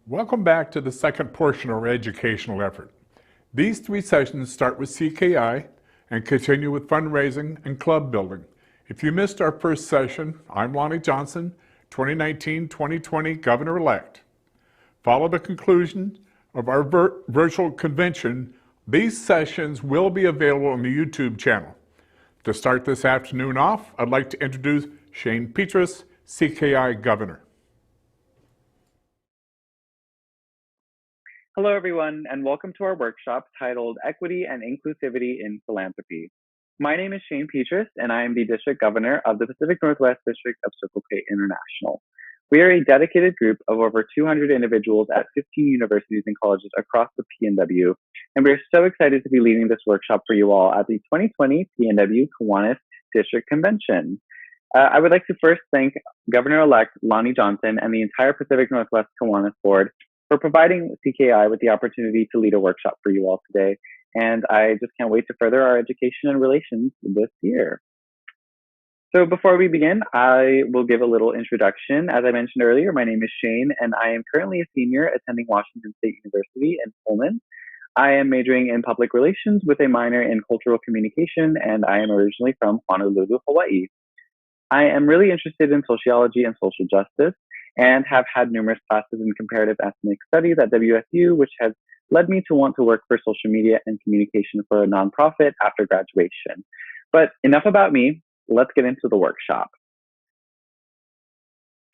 Welcome back to the second portion of our educational effort. These three sessions start with CKI and continue with fundraising and club building. If you missed our first session, I'm Lonnie Johnson, 2019-2020 Governor-elect. Follow the conclusion of our virtual convention. These sessions will be available on the YouTube channel. To start this afternoon off, I'd like to introduce Shane Petrus, CKI Governor. Hello, everyone, and welcome to our workshop titled Equity and Inclusivity in Philanthropy. My name is Shane Petrus, and I am the District Governor of the Pacific Northwest District of Circle K International. We are a dedicated group of over 200 individuals at 15 universities and colleges across the PNW, and we are so excited to be leading this workshop for you all at the 2020 PNW Kiwanis District Convention. I would like to first thank Governor-elect Lonnie Johnson and the entire Pacific Northwest Kiwanis Board for providing CKI with the opportunity to lead a workshop for you all today. And I just can't wait to further our education and relations this year. So before we begin, I will give a little introduction. As I mentioned earlier, my name is Shane, and I am currently a senior attending Washington State University in Pullman. I am majoring in public relations with a minor in cultural communication, and I am originally from Honolulu, Hawaii. I am really interested in sociology and social justice, and have had numerous classes in comparative ethnic studies at WSU, which has led me to want to work for social media and communication for a nonprofit after graduation. But enough about me, let's get into the workshop.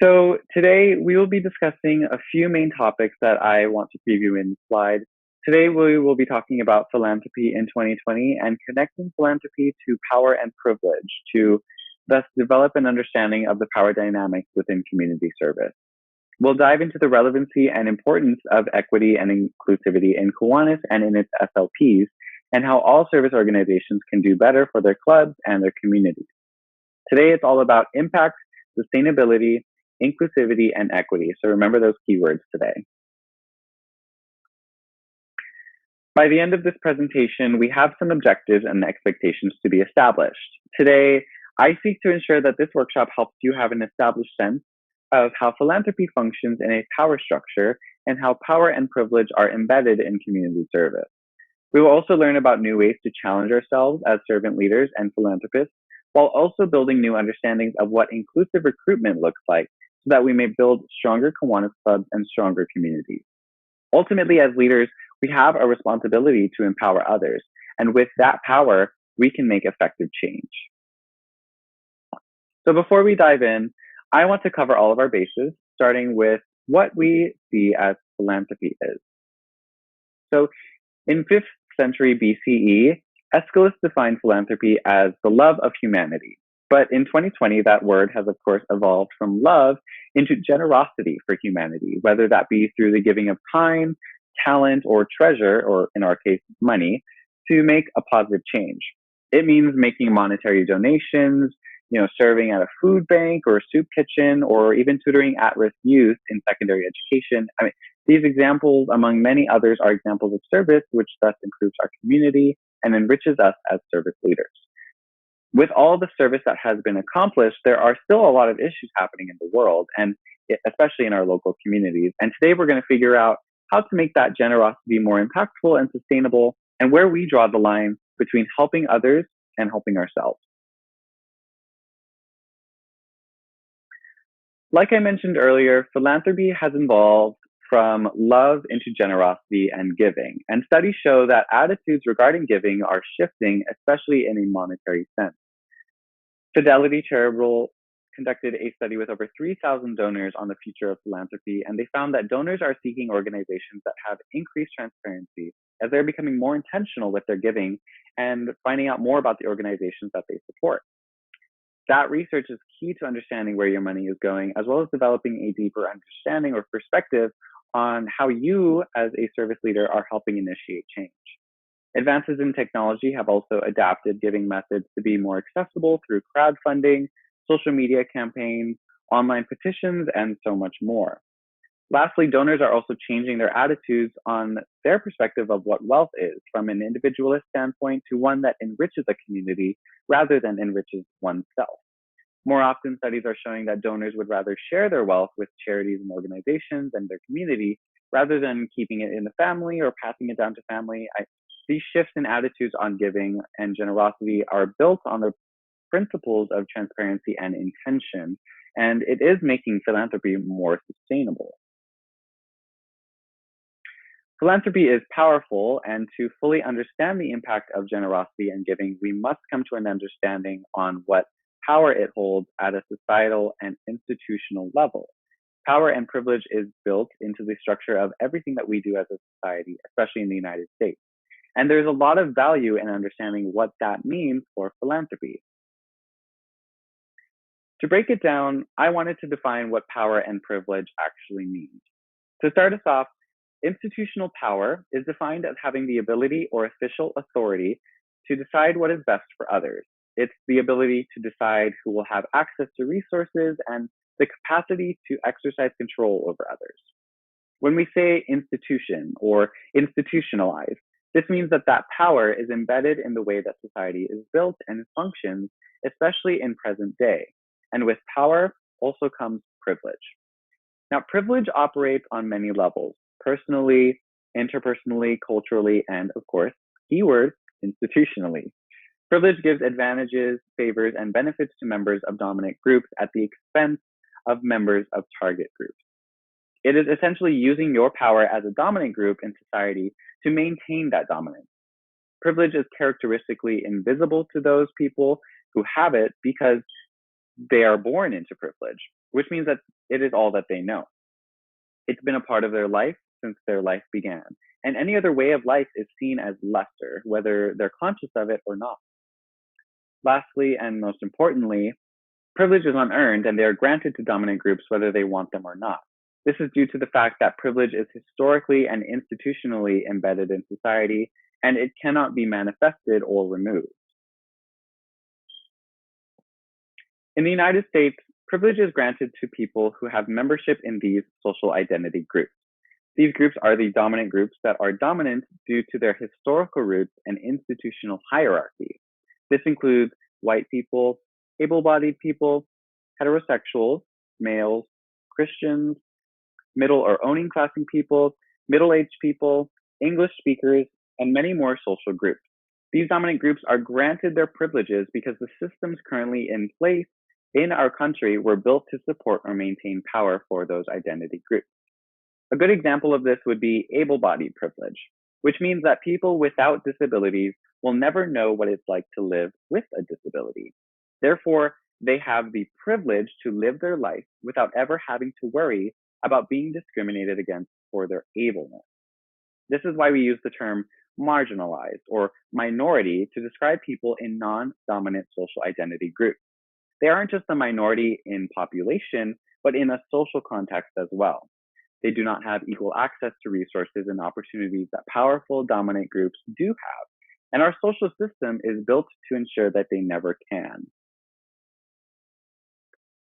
So today we will be discussing a few main topics that I want to preview in the slide. Today we will be talking about philanthropy in 2020 and connecting philanthropy to power and privilege to thus develop an understanding of the power dynamics within community service. We'll dive into the relevancy and importance of equity and inclusivity in Kiwanis and in its SLPs, and how all service organizations can do better for their clubs and their communities. Today, it's all about impact, sustainability, inclusivity, and equity. So remember those keywords today. By the end of this presentation, we have some objectives and expectations to be established. Today, I seek to ensure that this workshop helps you have an established sense of how philanthropy functions in a power structure and how power and privilege are embedded in community service. We will also learn about new ways to challenge ourselves as servant leaders and philanthropists, while also building new understandings of what inclusive recruitment looks like so that we may build stronger Kiwanis clubs and stronger communities. Ultimately, as leaders, we have a responsibility to empower others, and with that power, we can make effective change. So before we dive in, I want to cover all of our bases, starting with what we see as philanthropy is. So in 5th century BCE, Aeschylus defined philanthropy as the love of humanity. But in 2020, that word has, of course, evolved from love into generosity for humanity, whether that be through the giving of time, talent, or treasure, or in our case, money, to make a positive change. It means making monetary donations, serving at a food bank or a soup kitchen, or even tutoring at-risk youth in secondary education. These examples, among many others, are examples of service, which thus improves our community and enriches us as service leaders. With all the service that has been accomplished, there are still a lot of issues happening in the world, and especially in our local communities. And today we're going to figure out how to make that generosity more impactful and sustainable, and where we draw the line between helping others and helping ourselves. Like I mentioned earlier, philanthropy has evolved from love into generosity and giving. And studies show that attitudes regarding giving are shifting, especially in a monetary sense. Fidelity Charitable conducted a study with over 3,000 donors on the future of philanthropy, and they found that donors are seeking organizations that have increased transparency as they're becoming more intentional with their giving and finding out more about the organizations that they support. That research is key to understanding where your money is going, as well as developing a deeper understanding or perspective on how you, as a service leader, are helping initiate change. Advances in technology have also adapted giving methods to be more accessible through crowdfunding, social media campaigns, online petitions, and so much more. Lastly, donors are also changing their attitudes on their perspective of what wealth is, from an individualist standpoint to one that enriches a community rather than enriches oneself. More often, studies are showing that donors would rather share their wealth with charities and organizations and their community Rather than keeping it in the family or passing it down to family, these shifts in attitudes on giving and generosity are built on the principles of transparency and intention, and it is making philanthropy more sustainable. Philanthropy is powerful, and to fully understand the impact of generosity and giving, we must come to an understanding on what power it holds at a societal and institutional level. Power and privilege is built into the structure of everything that we do as a society, especially in the United States. And there's a lot of value in understanding what that means for philanthropy. To break it down, I wanted to define what power and privilege actually means. To start us off, institutional power is defined as having the ability or official authority to decide what is best for others. It's the ability to decide who will have access to resources and the capacity to exercise control over others. When we say institution or institutionalize, this means that that power is embedded in the way that society is built and functions, especially in present day. And with power also comes privilege. Now, privilege operates on many levels: personally, interpersonally, culturally, and of course, keyword, institutionally. Privilege gives advantages, favors, and benefits to members of dominant groups at the expense of members of target groups. It is essentially using your power as a dominant group in society to maintain that dominance. Privilege is characteristically invisible to those people who have it because they are born into privilege, which means that it is all that they know. It's been a part of their life since their life began, and any other way of life is seen as lesser, whether they're conscious of it or not. Lastly, and most importantly, privilege is unearned and they are granted to dominant groups whether they want them or not. This is due to the fact that privilege is historically and institutionally embedded in society, and it cannot be manifested or removed. In the United States, privilege is granted to people who have membership in these social identity groups. These groups are the dominant groups that are dominant due to their historical roots and institutional hierarchy. This includes white people, able-bodied people, heterosexuals, males, Christians, middle or owning classing people, middle-aged people, English speakers, and many more social groups. These dominant groups are granted their privileges because the systems currently in place in our country were built to support or maintain power for those identity groups. A good example of this would be able-bodied privilege, which means that people without disabilities will never know what it's like to live with a disability. Therefore, they have the privilege to live their life without ever having to worry about being discriminated against for their ableness. This is why we use the term marginalized or minority to describe people in non-dominant social identity groups. They aren't just a minority in population, but in a social context as well. They do not have equal access to resources and opportunities that powerful dominant groups do have, and our social system is built to ensure that they never can.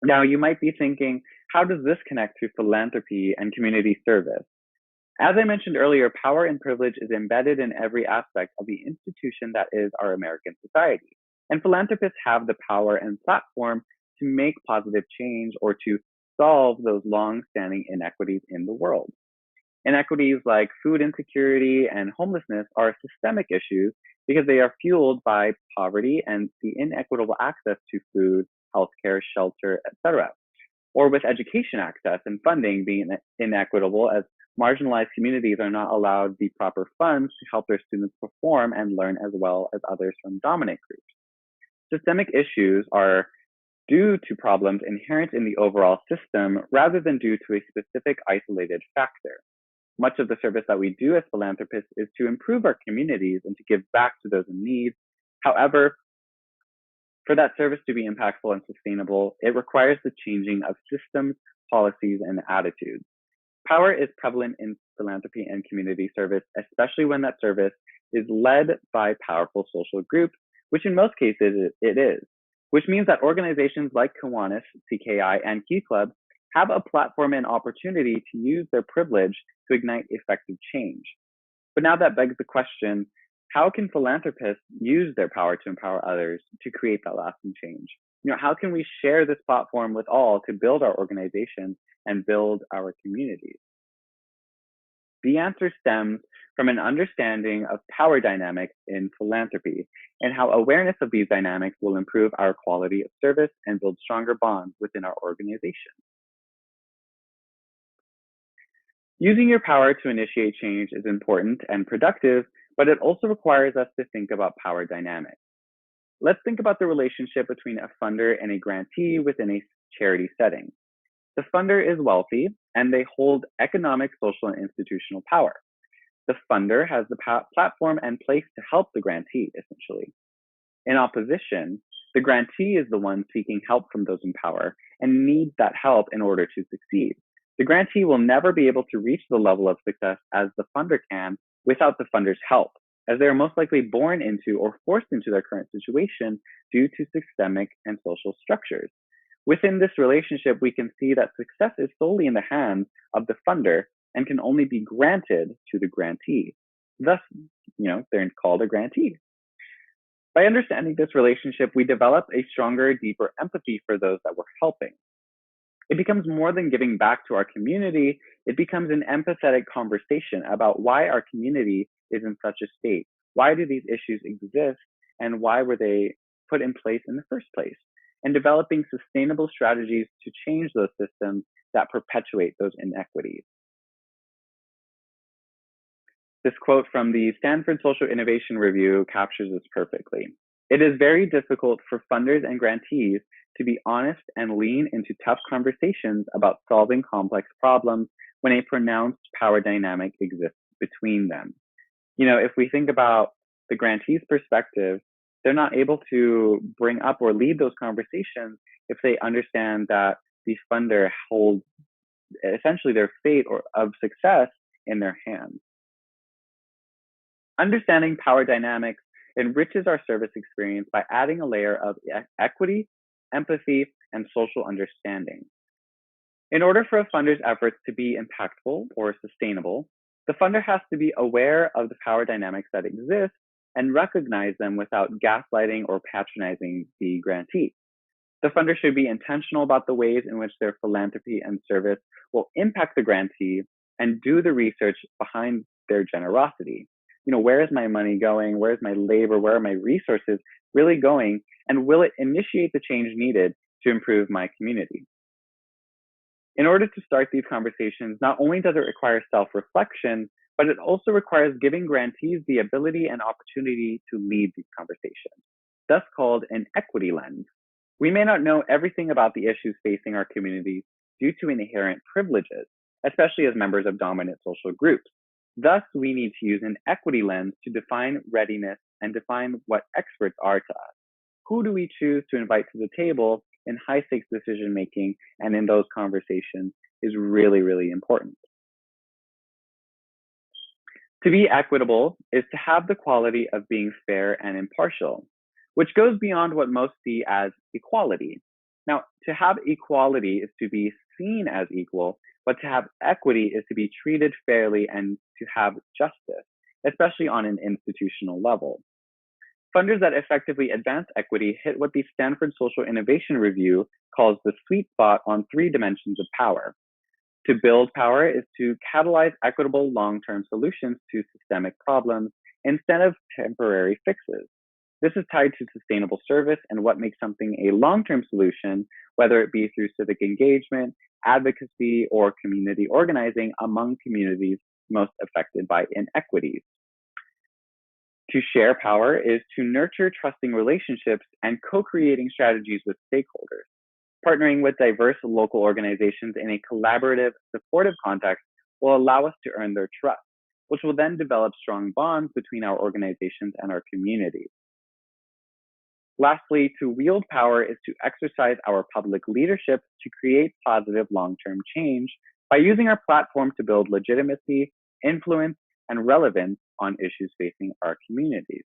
Now, you might be thinking, how does this connect to philanthropy and community service? As I mentioned earlier, power and privilege is embedded in every aspect of the institution that is our American society. And philanthropists have the power and platform to make positive change or to solve those long-standing inequities in the world. Inequities like food insecurity and homelessness are systemic issues because they are fueled by poverty and the inequitable access to food, healthcare, shelter, etc. Or with education access and funding being inequitable, as marginalized communities are not allowed the proper funds to help their students perform and learn as well as others from dominant groups. Systemic issues are due to problems inherent in the overall system rather than due to a specific isolated factor. Much of the service that we do as philanthropists is to improve our communities and to give back to those in need. However, for that service to be impactful and sustainable, it requires the changing of systems, policies, and attitudes. Power is prevalent in philanthropy and community service, especially when that service is led by powerful social groups, which in most cases it is, which means that organizations like Kiwanis, CKI, and Key Club have a platform and opportunity to use their privilege to ignite effective change. But now that begs the question, how can philanthropists use their power to empower others to create that lasting change? How can we share this platform with all to build our organizations and build our communities? The answer stems from an understanding of power dynamics in philanthropy and how awareness of these dynamics will improve our quality of service and build stronger bonds within our organization. Using your power to initiate change is important and productive, but it also requires us to think about power dynamics. Let's think about the relationship between a funder and a grantee within a charity setting. The funder is wealthy and they hold economic, social, and institutional power. The funder has the platform and place to help the grantee, essentially. In opposition, the grantee is the one seeking help from those in power and needs that help in order to succeed. The grantee will never be able to reach the level of success as the funder can without the funder's help, as they are most likely born into or forced into their current situation due to systemic and social structures. Within this relationship, we can see that success is solely in the hands of the funder and can only be granted to the grantee. Thus, they're called a grantee. By understanding this relationship, we develop a stronger, deeper empathy for those that we're helping. It becomes more than giving back to our community. It becomes an empathetic conversation about why our community is in such a state. Why do these issues exist and why were they put in place in the first place? And developing sustainable strategies to change those systems that perpetuate those inequities. This quote from the Stanford Social Innovation Review captures this perfectly. It is very difficult for funders and grantees to be honest and lean into tough conversations about solving complex problems when a pronounced power dynamic exists between them. If we think about the grantee's perspective, they're not able to bring up or lead those conversations if they understand that the funder holds essentially their fate of success in their hands. Understanding power dynamics enriches our service experience by adding a layer of equity, empathy, and social understanding. In order for a funder's efforts to be impactful or sustainable, the funder has to be aware of the power dynamics that exist and recognize them without gaslighting or patronizing the grantee. The funder should be intentional about the ways in which their philanthropy and service will impact the grantee and do the research behind their generosity. Where is my money going? Where is my labor? Where are my resources really going? And will it initiate the change needed to improve my community? In order to start these conversations, not only does it require self-reflection, but it also requires giving grantees the ability and opportunity to lead these conversations, thus called an equity lens. We may not know everything about the issues facing our communities due to inherent privileges, especially as members of dominant social groups. Thus, we need to use an equity lens to define readiness and define what experts are to us. Who do we choose to invite to the table in high-stakes decision-making and in those conversations is really, really important. To be equitable is to have the quality of being fair and impartial, which goes beyond what most see as equality. Now, to have equality is to be seen as equal, but to have equity is to be treated fairly and to have justice, especially on an institutional level. Funders that effectively advance equity hit what the Stanford Social Innovation Review calls the sweet spot on 3 dimensions of power. To build power is to catalyze equitable long-term solutions to systemic problems instead of temporary fixes. This is tied to sustainable service and what makes something a long-term solution, whether it be through civic engagement, advocacy, or community organizing among communities most affected by inequities. To share power is to nurture trusting relationships and co-creating strategies with stakeholders. Partnering with diverse local organizations in a collaborative, supportive context will allow us to earn their trust, which will then develop strong bonds between our organizations and our communities. Lastly, to wield power is to exercise our public leadership to create positive long-term change by using our platform to build legitimacy, influence, and relevance on issues facing our communities.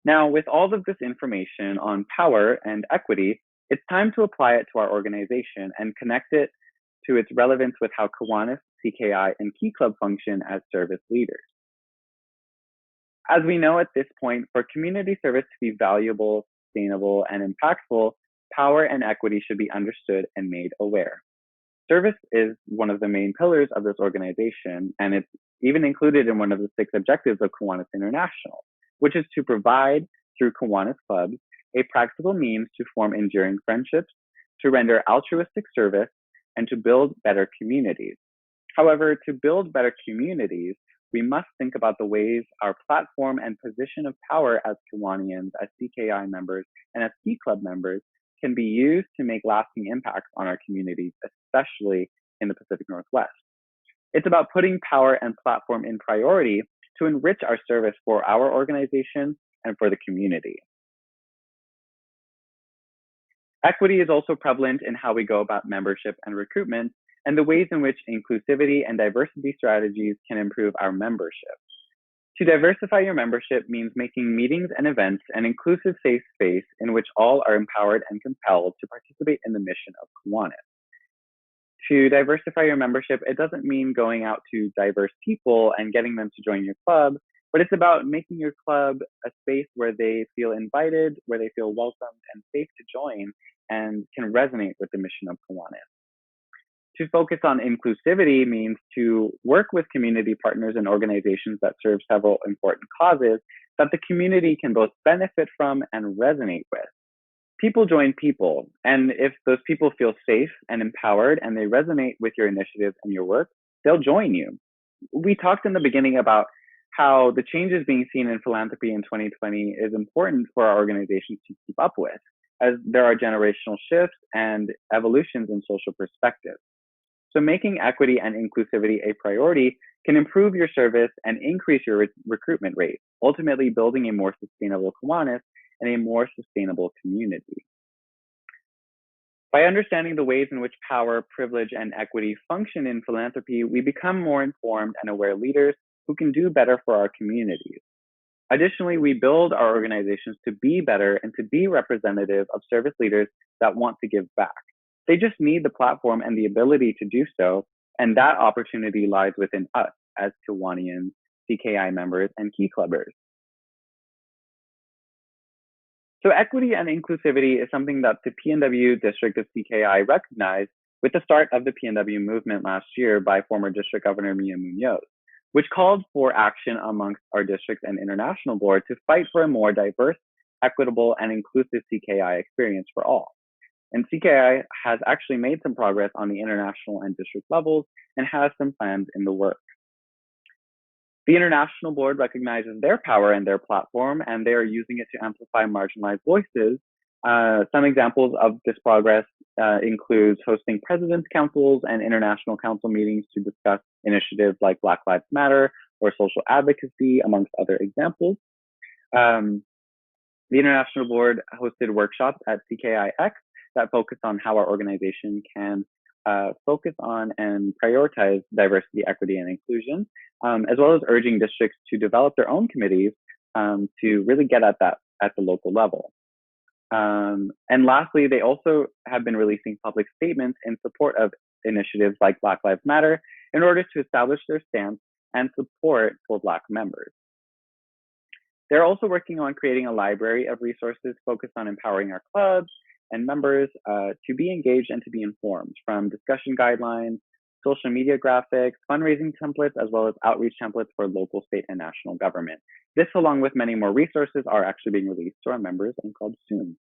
Now, with all of this information on power and equity, it's time to apply it to our organization and connect it to its relevance with how Kiwanis, CKI, and Key Club function as service leaders. As we know at this point, for community service to be valuable, sustainable, and impactful, power and equity should be understood and made aware. Service is one of the main pillars of this organization, and it's even included in one of the 6 objectives of Kiwanis International, which is to provide, through Kiwanis clubs, a practical means to form enduring friendships, to render altruistic service, and to build better communities. However, to build better communities, we must think about the ways our platform and position of power as Kiwanians, as CKI members, and as Key Club members can be used to make lasting impacts on our communities, especially in the Pacific Northwest. It's about putting power and platform in priority to enrich our service for our organization and for the community. Equity is also prevalent in how we go about membership and recruitment, and the ways in which inclusivity and diversity strategies can improve our membership. To diversify your membership means making meetings and events an inclusive safe space in which all are empowered and compelled to participate in the mission of Kiwanis. To diversify your membership, it doesn't mean going out to diverse people and getting them to join your club, but it's about making your club a space where they feel invited, where they feel welcomed and safe to join and can resonate with the mission of Kiwanis. To focus on inclusivity means to work with community partners and organizations that serve several important causes that the community can both benefit from and resonate with. People join people, and if those people feel safe and empowered and they resonate with your initiatives and your work, they'll join you. We talked in the beginning about how the changes being seen in philanthropy in 2020 is important for our organizations to keep up with, as there are generational shifts and evolutions in social perspectives. So making equity and inclusivity a priority can improve your service and increase your recruitment rate, ultimately building a more sustainable Kiwanis and a more sustainable community. By understanding the ways in which power, privilege, and equity function in philanthropy, we become more informed and aware leaders who can do better for our communities. Additionally, we build our organizations to be better and to be representative of service leaders that want to give back. They just need the platform and the ability to do so, and that opportunity lies within us as Kiwanians, CKI members, and Key Clubbers. So equity and inclusivity is something that the PNW district of CKI recognized with the start of the PNW movement last year by former District Governor Mia Munoz, which called for action amongst our district and international board to fight for a more diverse, equitable, and inclusive CKI experience for all. And CKI has actually made some progress on the international and district levels and has some plans in the works. The International Board recognizes their power and their platform, and they are using it to amplify marginalized voices. Some examples of this progress includes hosting President's Councils and International Council meetings to discuss initiatives like Black Lives Matter or social advocacy, amongst other examples. The International Board hosted workshops at CKIX that focus on how our organization can focus on and prioritize diversity, equity, and inclusion, as well as urging districts to develop their own committees to really get at that at the local level. And lastly, they also have been releasing public statements in support of initiatives like Black Lives Matter in order to establish their stance and support for Black members. They're also working on creating a library of resources focused on empowering our clubs and members to be engaged and to be informed, from discussion guidelines, social media graphics, fundraising templates, as well as outreach templates for local, state, and national government. This, along with many more resources, are actually being released to our members and clubs soon.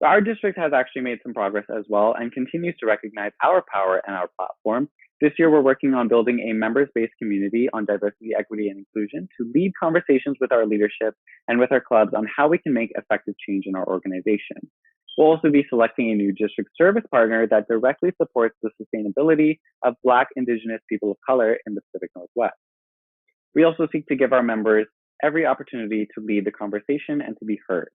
Our district has actually made some progress as well and continues to recognize our power and our platform. This year, we're working on building a members-based community on diversity, equity, and inclusion to lead conversations with our leadership and with our clubs on how we can make effective change in our organization. We'll also be selecting a new district service partner that directly supports the sustainability of Black, Indigenous, people of color in the Pacific Northwest. We also seek to give our members every opportunity to lead the conversation and to be heard.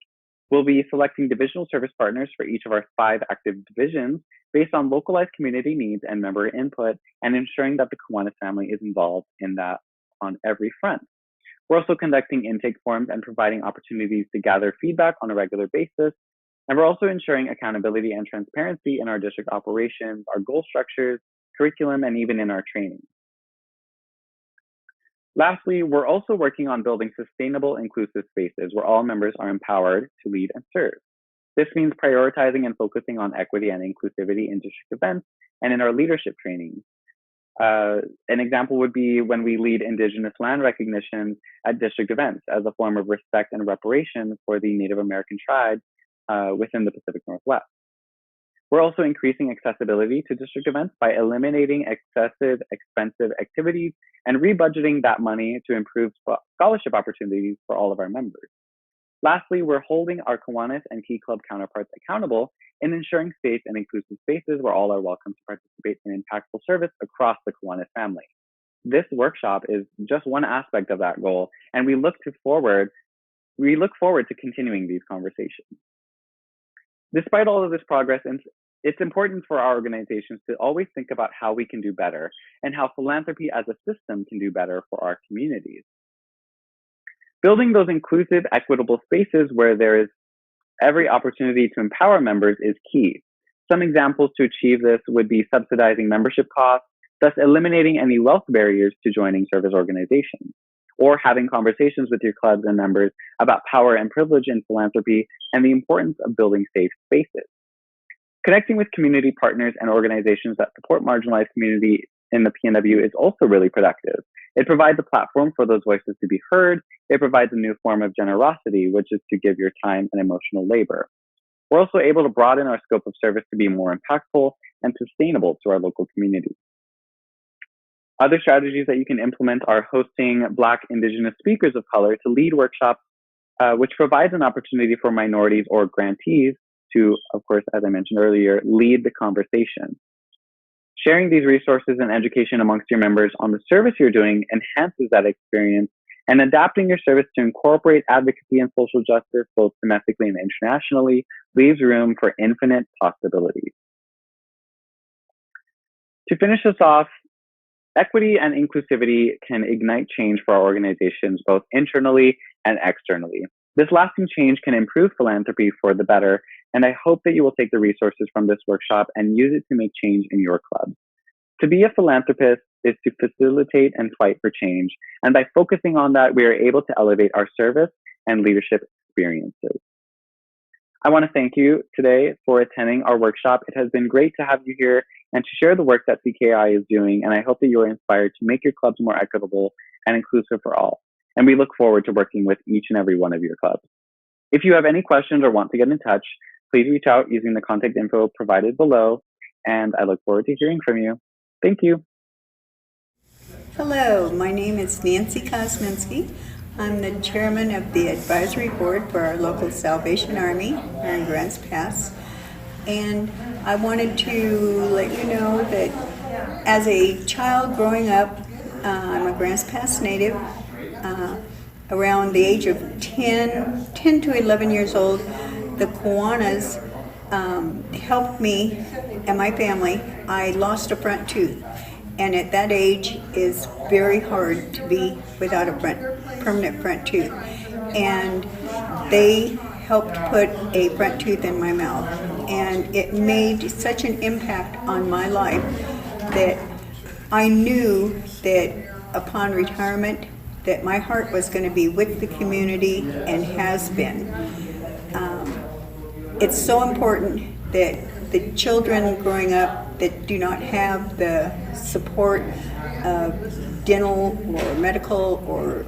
We'll be selecting divisional service partners for each of our 5 active divisions based on localized community needs and member input, and ensuring that the Kiwanis family is involved in that on every front. We're also conducting intake forums and providing opportunities to gather feedback on a regular basis. And we're also ensuring accountability and transparency in our district operations, our goal structures, curriculum, and even in our training. Lastly, we're also working on building sustainable, inclusive spaces where all members are empowered to lead and serve. This means prioritizing and focusing on equity and inclusivity in district events and in our leadership training. An example would be when we lead Indigenous land recognition at district events as a form of respect and reparation for the Native American tribes within the Pacific Northwest. We're also increasing accessibility to district events by eliminating excessive, expensive activities and rebudgeting that money to improve scholarship opportunities for all of our members. Lastly, we're holding our Kiwanis and Key Club counterparts accountable in ensuring safe and inclusive spaces where all are welcome to participate in impactful service across the Kiwanis family. This workshop is just one aspect of that goal, and we look forward to continuing these conversations. Despite all of this progress, it's important for our organizations to always think about how we can do better and how philanthropy as a system can do better for our communities. Building those inclusive, equitable spaces where there is every opportunity to empower members is key. Some examples to achieve this would be subsidizing membership costs, thus eliminating any wealth barriers to joining service organizations, or having conversations with your clubs and members about power and privilege in philanthropy and the importance of building safe spaces. Connecting with community partners and organizations that support marginalized community in the PNW is also really productive. It provides a platform for those voices to be heard. It provides a new form of generosity, which is to give your time and emotional labor. We're also able to broaden our scope of service to be more impactful and sustainable to our local community. Other strategies that you can implement are hosting Black, Indigenous speakers of color to lead workshops, which provides an opportunity for minorities or grantees to, of course, as I mentioned earlier, lead the conversation. Sharing these resources and education amongst your members on the service you're doing enhances that experience, and adapting your service to incorporate advocacy and social justice, both domestically and internationally, leaves room for infinite possibilities. To finish us off, equity and inclusivity can ignite change for our organizations, both internally and externally. This lasting change can improve philanthropy for the better, and I hope that you will take the resources from this workshop and use it to make change in your clubs. To be a philanthropist is to facilitate and fight for change, and by focusing on that, we are able to elevate our service and leadership experiences. I want to thank you today for attending our workshop. It has been great to have you here and to share the work that CKI is doing, and I hope that you are inspired to make your clubs more equitable and inclusive for all. And we look forward to working with each and every one of your clubs. If you have any questions or want to get in touch, please reach out using the contact info provided below, and I look forward to hearing from you. Thank you. Hello, my name is Nancy Kosminski. I'm the chairman of the advisory board for our local Salvation Army here in Grants Pass. And I wanted to let you know that as a child growing up, I'm a Grants Pass native. Around the age of 10 to 11 years old, the Kiwanis helped me and my family. I lost a front tooth, and at that age is very hard to be without a permanent front tooth. And they helped put a front tooth in my mouth, and it made such an impact on my life that I knew that upon retirement that my heart was going to be with the community, and has been. It's so important that the children growing up that do not have the support of dental or medical or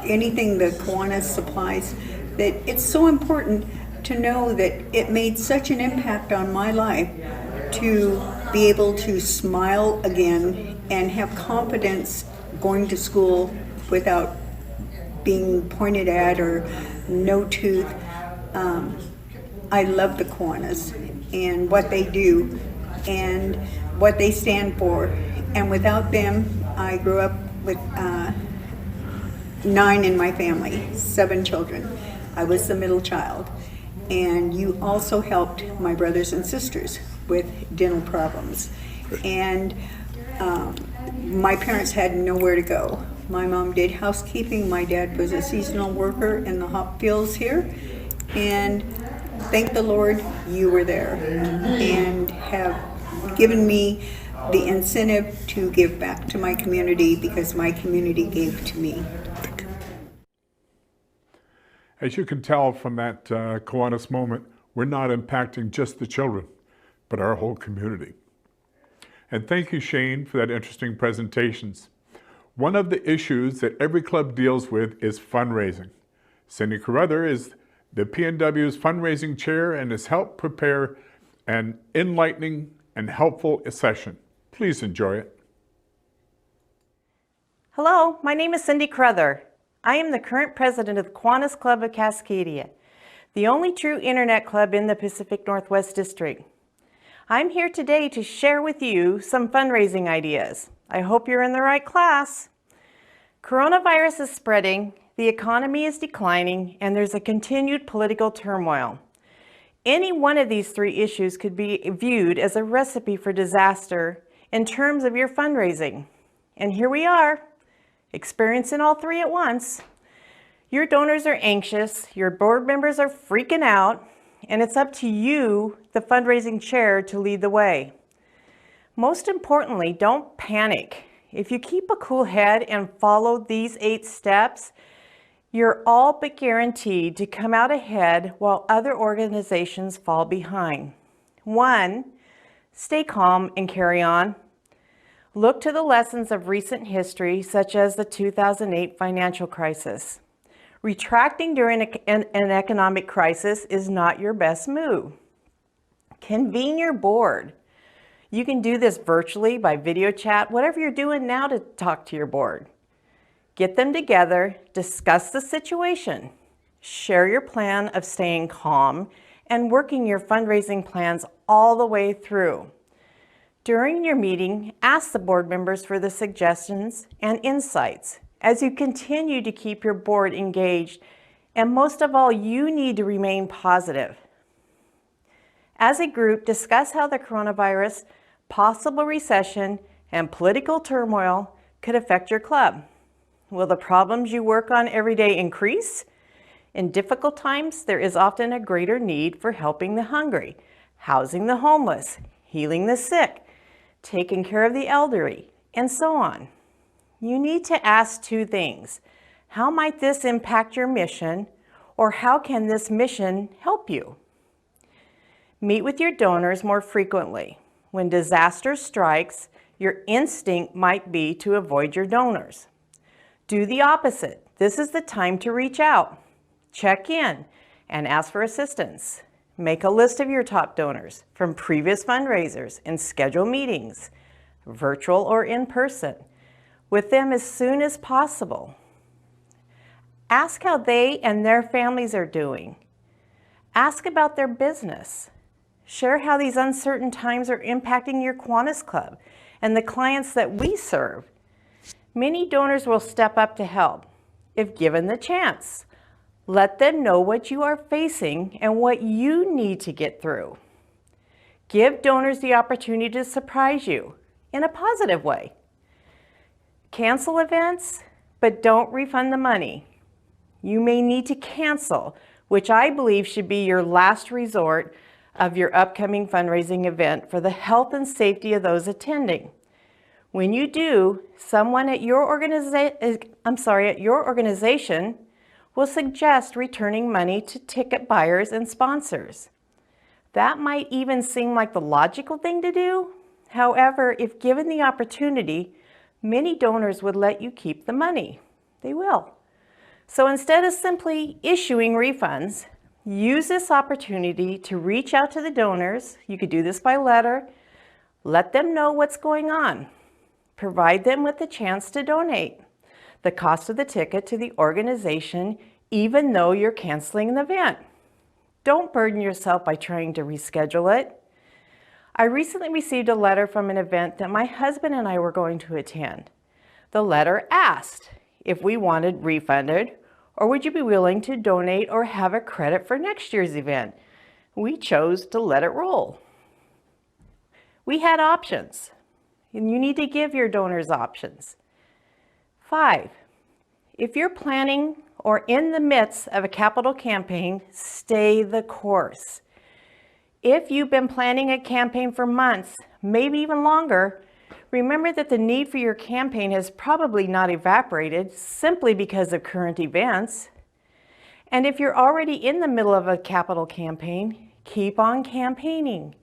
anything the Kiwanis supplies, that it's so important to know that it made such an impact on my life to be able to smile again and have confidence going to school without being pointed at or no tooth. I love the Kiwanis and what they do and what they stand for. And without them, I grew up with 9 in my family, 7 children. I was the middle child. And you also helped my brothers and sisters with dental problems. And my parents had nowhere to go. My mom did housekeeping. My dad was a seasonal worker in the hop fields here. And thank the Lord you were there and have given me the incentive to give back to my community because my community gave to me. As you can tell from that Kiwanis moment, we're not impacting just the children, but our whole community. And thank you, Shane, for that interesting presentations. One of the issues that every club deals with is fundraising. Cindy Carruthers is the PNW's fundraising chair and has helped prepare an enlightening and helpful session. Please enjoy it. Hello, my name is Cindy Carruthers. I am the current president of the Kiwanis Club of Cascadia, the only true internet club in the Pacific Northwest District. I'm here today to share with you some fundraising ideas. I hope you're in the right class. Coronavirus is spreading, the economy is declining, and there's a continued political turmoil. Any one of these three issues could be viewed as a recipe for disaster in terms of your fundraising. And here we are, experiencing all three at once. Your donors are anxious, your board members are freaking out, and it's up to you, the fundraising chair, to lead the way. Most importantly, don't panic. If you keep a cool head and follow these 8 steps, you're all but guaranteed to come out ahead while other organizations fall behind. 1, stay calm and carry on. Look to the lessons of recent history, such as the 2008 financial crisis. Retracting during an economic crisis is not your best move. Convene your board. You can do this virtually by video chat, whatever you're doing now to talk to your board. Get them together, discuss the situation, share your plan of staying calm and working your fundraising plans all the way through. During your meeting, ask the board members for the suggestions and insights as you continue to keep your board engaged, and most of all, you need to remain positive. As a group, discuss how the coronavirus, possible recession, and political turmoil could affect your club. Will the problems you work on every day increase? In difficult times, there is often a greater need for helping the hungry, housing the homeless, healing the sick, taking care of the elderly, and so on. You need to ask 2 things. How might this impact your mission, or how can this mission help you? Meet with your donors more frequently. When disaster strikes, your instinct might be to avoid your donors. Do the opposite. This is the time to reach out, check in, and ask for assistance. Make a list of your top donors from previous fundraisers and schedule meetings, virtual or in person, with them as soon as possible. Ask how they and their families are doing. Ask about their business. Share how these uncertain times are impacting your Kiwanis Club and the clients that we serve. Many donors will step up to help if given the chance. Let them know what you are facing and what you need to get through. Give donors the opportunity to surprise you in a positive way. Cancel events, but don't refund the money. You may need to cancel, which I believe should be your last resort of your upcoming fundraising event for the health and safety of those attending. When you do, someone at your organization will suggest returning money to ticket buyers and sponsors. That might even seem like the logical thing to do. However, if given the opportunity, many donors would let you keep the money. They will. So instead of simply issuing refunds, use this opportunity to reach out to the donors. You could do this by letter. Let them know what's going on. Provide them with the chance to donate the cost of the ticket to the organization, even though you're canceling the event. Don't burden yourself by trying to reschedule it. I recently received a letter from an event that my husband and I were going to attend. The letter asked if we wanted refunded, or would you be willing to donate or have a credit for next year's event? We chose to let it roll. We had options, and you need to give your donors options. 5, if you're planning or in the midst of a capital campaign, stay the course. If you've been planning a campaign for months, maybe even longer, remember that the need for your campaign has probably not evaporated simply because of current events. And if you're already in the middle of a capital campaign, Keep on campaigning.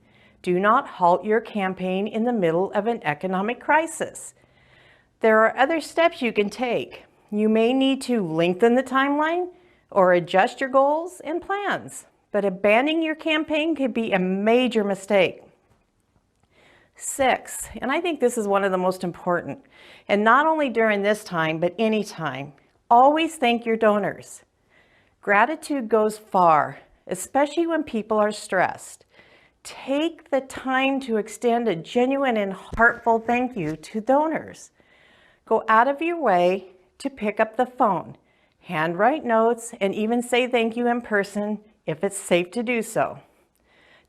Do not halt your campaign in the middle of an economic crisis. There are other steps you can take. You may need to lengthen the timeline or adjust your goals and plans, but abandoning your campaign could be a major mistake. 6, and I think this is one of the most important, and not only during this time, but any time, always thank your donors. Gratitude goes far, especially when people are stressed. Take the time to extend a genuine and heartfelt thank you to donors. Go out of your way to pick up the phone, handwrite notes, and even say thank you in person if it's safe to do so.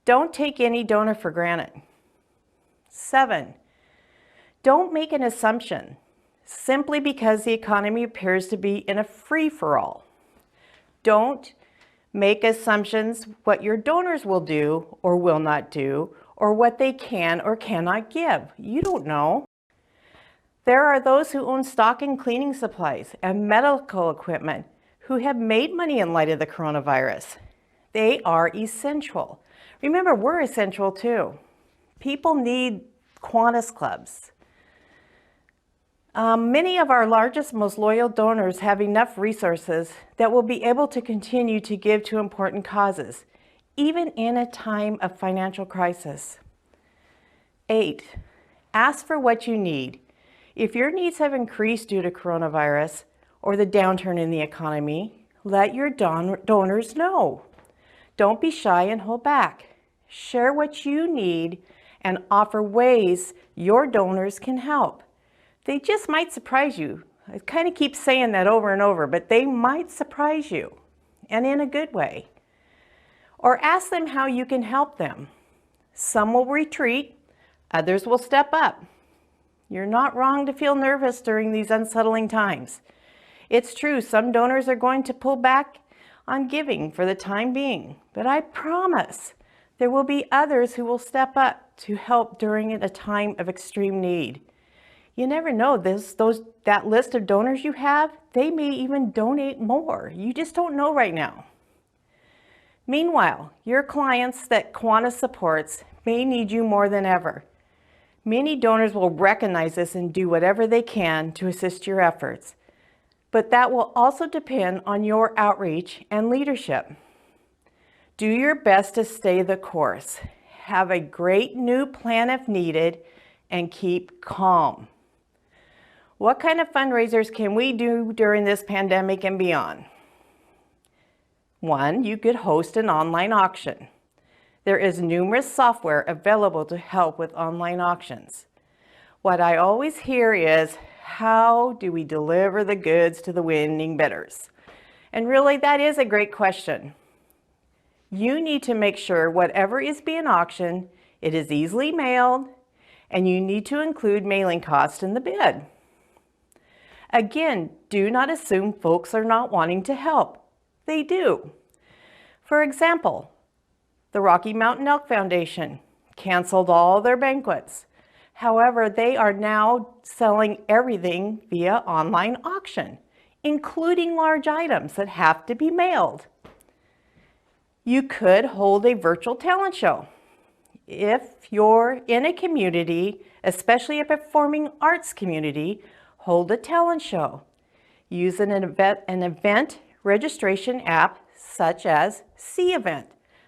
Don't take any donor for granted. 7, don't make an assumption simply because the economy appears to be in a free-for-all. Don't make assumptions what your donors will do or will not do, or what they can or cannot give. You don't know. There are those who own stock and cleaning supplies and medical equipment who have made money in light of the coronavirus. They are essential. Remember, we're essential too. People need Kiwanis clubs. Many of our largest, most loyal donors have enough resources that will be able to continue to give to important causes, even in a time of financial crisis. 8, ask for what you need. If your needs have increased due to coronavirus or the downturn in the economy, let your donors know. Don't be shy and hold back. Share what you need and offer ways your donors can help. They just might surprise you. I kind of keep saying that over and over, but they might surprise you, and in a good way. Or ask them how you can help them. Some will retreat, others will step up. You're not wrong to feel nervous during these unsettling times. It's true, some donors are going to pull back on giving for the time being, but I promise there will be others who will step up to help during a time of extreme need. You never know, that list of donors you have, they may even donate more. You just don't know right now. Meanwhile, your clients that Kiwanis supports may need you more than ever. Many donors will recognize this and do whatever they can to assist your efforts, but that will also depend on your outreach and leadership. Do your best to stay the course. Have a great new plan if needed, and keep calm. What kind of fundraisers can we do during this pandemic and beyond? 1, you could host an online auction. There is numerous software available to help with online auctions. What I always hear is, how do we deliver the goods to the winning bidders? And really, that is a great question. You need to make sure whatever is being auctioned, it is easily mailed, and you need to include mailing costs in the bid. Again, do not assume folks are not wanting to help. They do. For example, the Rocky Mountain Elk Foundation canceled all their banquets. However, they are now selling everything via online auction, including large items that have to be mailed. You could hold a virtual talent show. If you're in a community, especially a performing arts community, hold a talent show. Use an event registration app such as C-Event.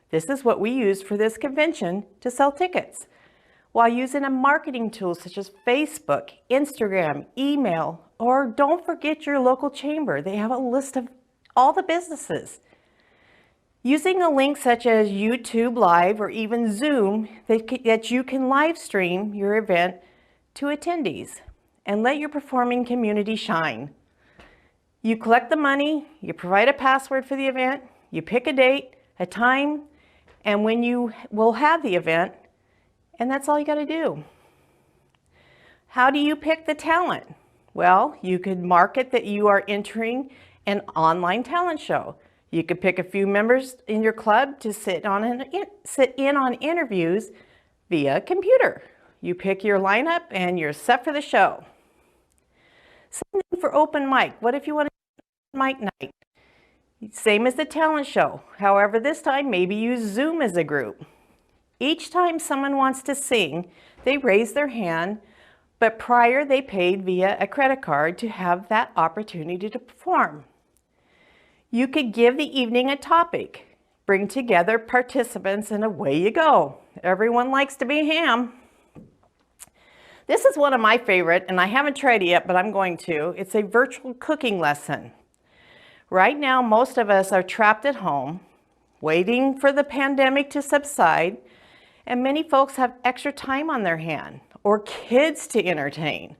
This is what we use for this convention to sell tickets, while using a marketing tool such as Facebook, Instagram, email, or don't forget your local chamber. They have a list of all the businesses. Using a link such as YouTube Live or even Zoom that you can live stream your event to attendees and let your performing community shine. You collect the money, you provide a password for the event, you pick a date, a time, and when you will have the event, and that's all you got to do. How do you pick the talent? Well, you could market that you are entering an online talent show. You could pick a few members in your club to sit in on interviews via computer. You pick your lineup and you're set for the show. Same thing for open mic. What if you want to do mic night? Same as the talent show. However, this time maybe use Zoom as a group. Each time someone wants to sing, they raise their hand, but prior they paid via a credit card to have that opportunity to perform. You could give the evening a topic, bring together participants, and away you go. Everyone likes to be ham. This is one of my favorite, and I haven't tried it yet, but I'm going to. It's a virtual cooking lesson. Right now, most of us are trapped at home, waiting for the pandemic to subside, and many folks have extra time on their hand or kids to entertain.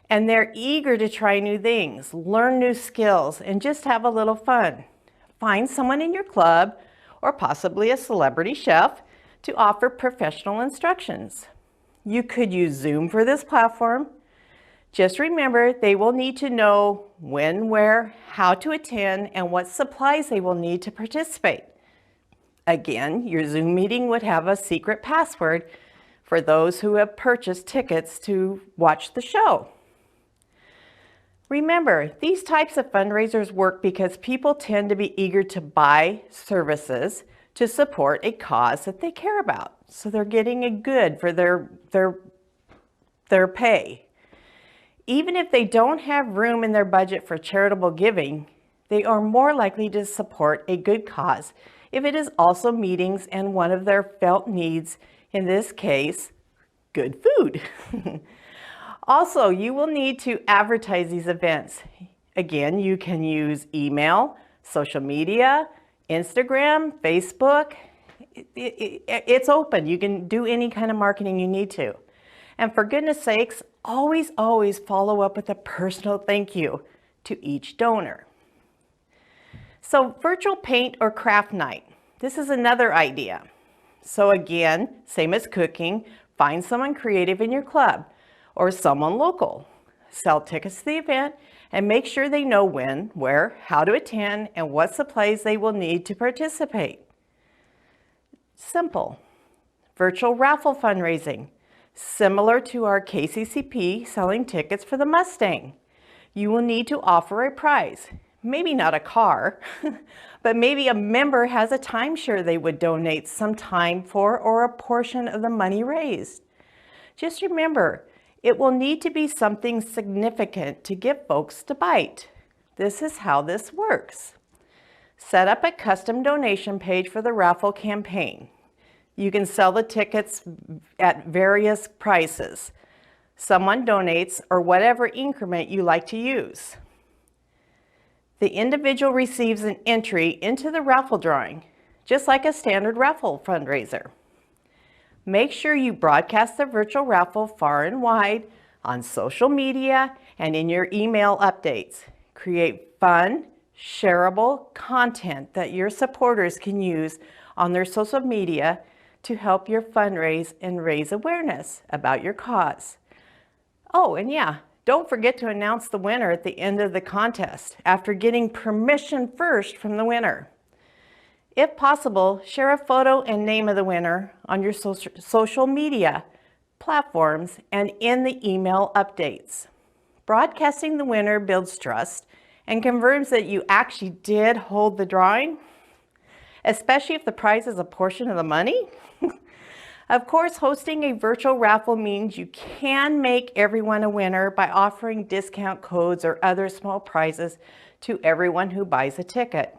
And they're eager to try new things, learn new skills, and just have a little fun. Find someone in your club or possibly a celebrity chef to offer professional instructions. You could use Zoom for this platform. Just remember, they will need to know when, where, how to attend, and what supplies they will need to participate. Again, your Zoom meeting would have a secret password for those who have purchased tickets to watch the show. Remember, these types of fundraisers work because people tend to be eager to buy services to support a cause that they care about. So they're getting a good for their pay. Even if they don't have room in their budget for charitable giving, they are more likely to support a good cause if it is also meetings and one of their felt needs, in this case, good food. Also, you will need to advertise these events. Again, you can use email, social media, Instagram, Facebook. It's open. You can do any kind of marketing you need to. And for goodness sakes, always follow up with a personal thank you to each donor. So virtual paint or craft night. This is another idea. So again, same as cooking, find someone creative in your club or someone local. Sell tickets to the event and make sure they know when, where, how to attend, and what supplies they will need to participate. Simple. Virtual raffle fundraising. Similar to our KCCP selling tickets for the Mustang. You will need to offer a prize. Maybe not a car, but maybe a member has a timeshare they would donate some time for or a portion of the money raised. Just remember, it will need to be something significant to get folks to bite. This is how this works. Set up a custom donation page for the raffle campaign. You can sell the tickets at various prices. Someone donates or whatever increment you like to use. The individual receives an entry into the raffle drawing, just like a standard raffle fundraiser. Make sure you broadcast the virtual raffle far and wide on social media and in your email updates. Create fun, shareable content that your supporters can use on their social media to help your fundraise and raise awareness about your cause. Oh, and yeah, don't forget to announce the winner at the end of the contest after getting permission first from the winner. If possible, share a photo and name of the winner on your social media platforms and in the email updates. Broadcasting the winner builds trust and confirms that you actually did hold the drawing, especially if the prize is a portion of the money. Of course, hosting a virtual raffle means you can make everyone a winner by offering discount codes or other small prizes to everyone who buys a ticket.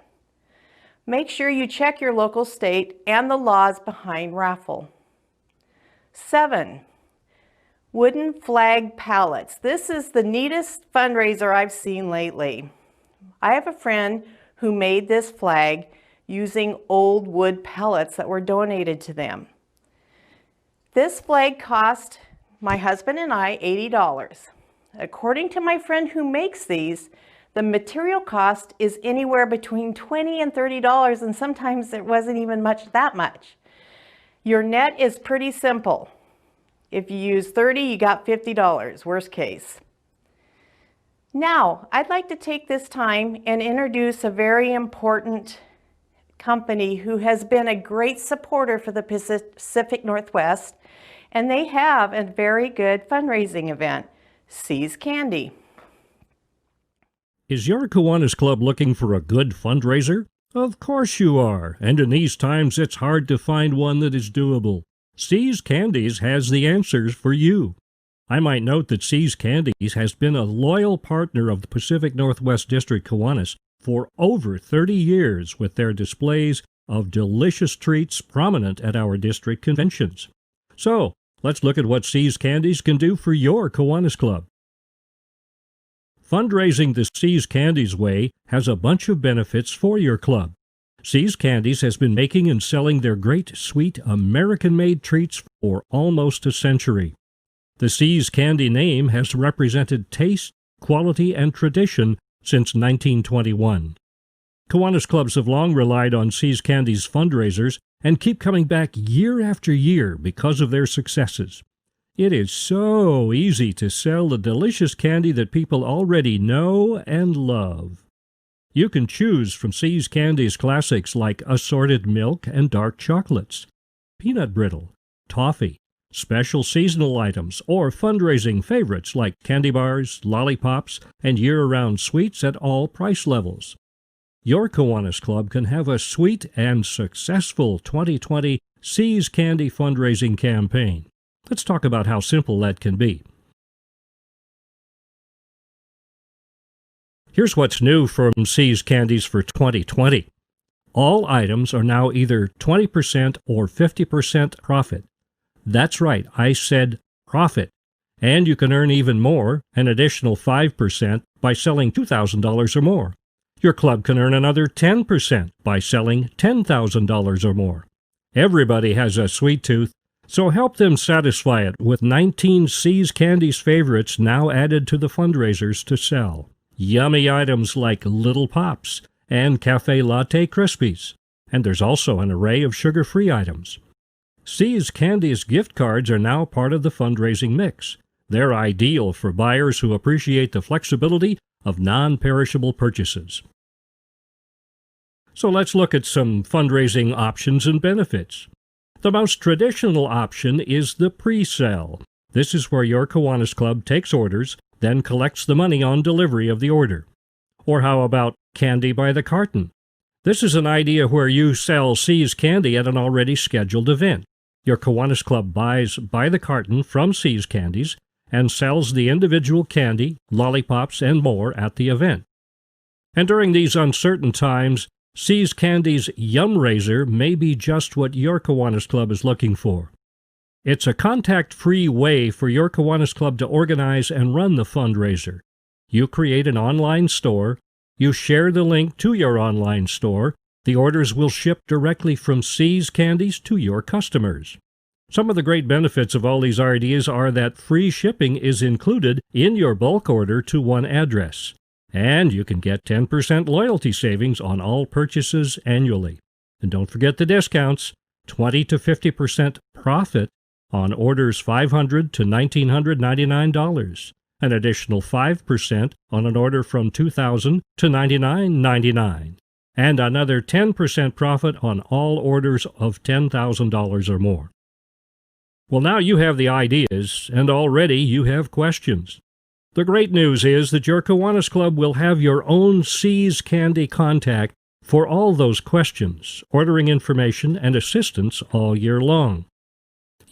Make sure you check your local state and the laws behind raffle. 7, wooden flag pallets. This is the neatest fundraiser I've seen lately. I have a friend who made this flag using old wood pellets that were donated to them. This flag cost my husband and I $80. According to my friend who makes these, the material cost is anywhere between $20 and $30, and sometimes it wasn't even that much. Your net is pretty simple. If you use $30, you got $50, worst case. Now, I'd like to take this time and introduce a very important company who has been a great supporter for the Pacific Northwest, and they have a very good fundraising event, Seize Candy. Is your Kiwanis Club looking for a good fundraiser? Of course you are, and in these times it's hard to find one that is doable. C's Candies has the answers for you. I might note that C's Candies has been a loyal partner of the Pacific Northwest District Kiwanis for over 30 years with their displays of delicious treats prominent at our district conventions. So, let's look at what C's Candies can do for your Kiwanis Club. Fundraising the C's Candies way has a bunch of benefits for your club. C's Candies has been making and selling their great, sweet, American-made treats for almost a century. The C's Candy name has represented taste, quality, and tradition since 1921. Kiwanis clubs have long relied on C's Candies fundraisers and keep coming back year after year because of their successes. It is so easy to sell the delicious candy that people already know and love. You can choose from C's Candies classics like assorted milk and dark chocolates, peanut brittle, toffee, special seasonal items, or fundraising favorites like candy bars, lollipops, and year-round sweets at all price levels. Your Kiwanis Club can have a sweet and successful 2020 C's Candy fundraising campaign. Let's talk about how simple that can be. Here's what's new from C's Candies for 2020. All items are now either 20% or 50% profit. That's right, I said profit. And you can earn even more, an additional 5%, by selling $2,000 or more. Your club can earn another 10% by selling $10,000 or more. Everybody has a sweet tooth, so help them satisfy it with 19 C's Candies favorites now added to the fundraisers to sell. Yummy items like Little Pops and Cafe Latte Krispies. And there's also an array of sugar-free items. C's Candies gift cards are now part of the fundraising mix. They're ideal for buyers who appreciate the flexibility of non-perishable purchases. So let's look at some fundraising options and benefits. The most traditional option is the pre-sale. This is where your Kiwanis Club takes orders, then collects the money on delivery of the order. Or how about candy by the carton? This is an idea where you sell C's Candy at an already scheduled event. Your Kiwanis Club buys by the carton from C's Candies and sells the individual candy, lollipops, and more at the event. And during these uncertain times, C's Candies Yum Raiser may be just what your Kiwanis Club is looking for. It's a contact-free way for your Kiwanis Club to organize and run the fundraiser. You create an online store, you share the link to your online store, the orders will ship directly from C's Candies to your customers. Some of the great benefits of all these ideas are that free shipping is included in your bulk order to one address, and you can get 10% loyalty savings on all purchases annually. And don't forget the discounts, 20 to 50% profit on orders $500 to $1,999, an additional 5% on an order from $2,000 to $99.99, and another 10% profit on all orders of $10,000 or more. Well, now you have the ideas, and already you have questions. The great news is that your Kiwanis Club will have your own C's Candy contact for all those questions, ordering information and assistance all year long.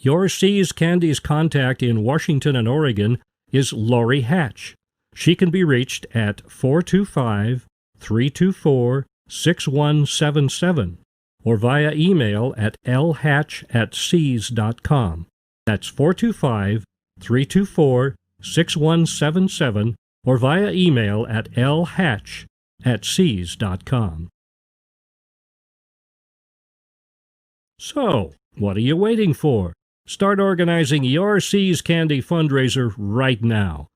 Your C's Candies contact in Washington and Oregon is Lori Hatch. She can be reached at 425-324-6177 or via email at lhatch@cs.com. That's 425-324-6177 or via email at lhatch@cs.com. So, what are you waiting for? Start organizing your C's Candy fundraiser right now.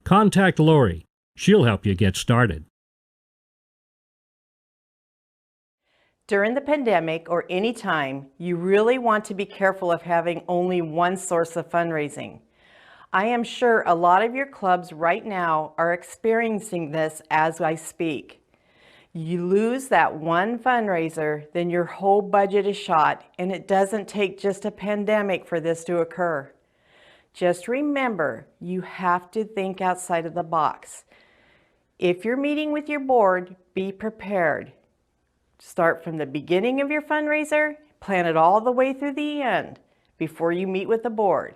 Contact Lori. She'll help you get started. During the pandemic or any time, you really want to be careful of having only one source of fundraising. I am sure a lot of your clubs right now are experiencing this as I speak. You lose that one fundraiser, then your whole budget is shot, and it doesn't take just a pandemic for this to occur. Just remember, you have to think outside of the box. If you're meeting with your board, be prepared. Start from the beginning of your fundraiser, plan it all the way through the end before you meet with the board.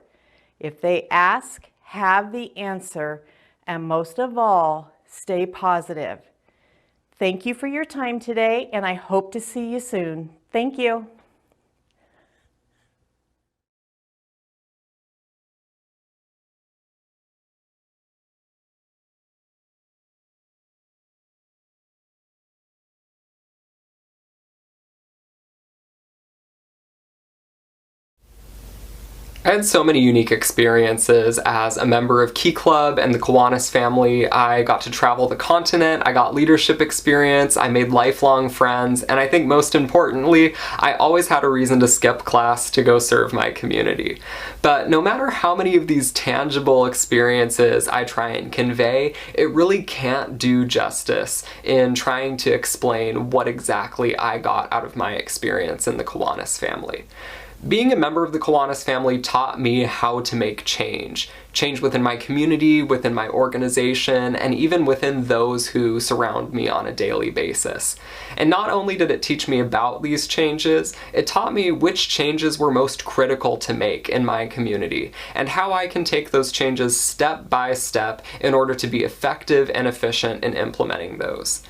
If they ask, have the answer, and most of all, stay positive. Thank you for your time today, and I hope to see you soon. Thank you. I had so many unique experiences as a member of Key Club and the Kiwanis family. I got to travel the continent, I got leadership experience, I made lifelong friends, and I think most importantly, I always had a reason to skip class to go serve my community. But no matter how many of these tangible experiences I try and convey, it really can't do justice in trying to explain what exactly I got out of my experience in the Kiwanis family. Being a member of the Kiwanis family taught me how to make change within my community, within my organization, and even within those who surround me on a daily basis. And not only did it teach me about these changes, it taught me which changes were most critical to make in my community, and how I can take those changes step by step in order to be effective and efficient in implementing those.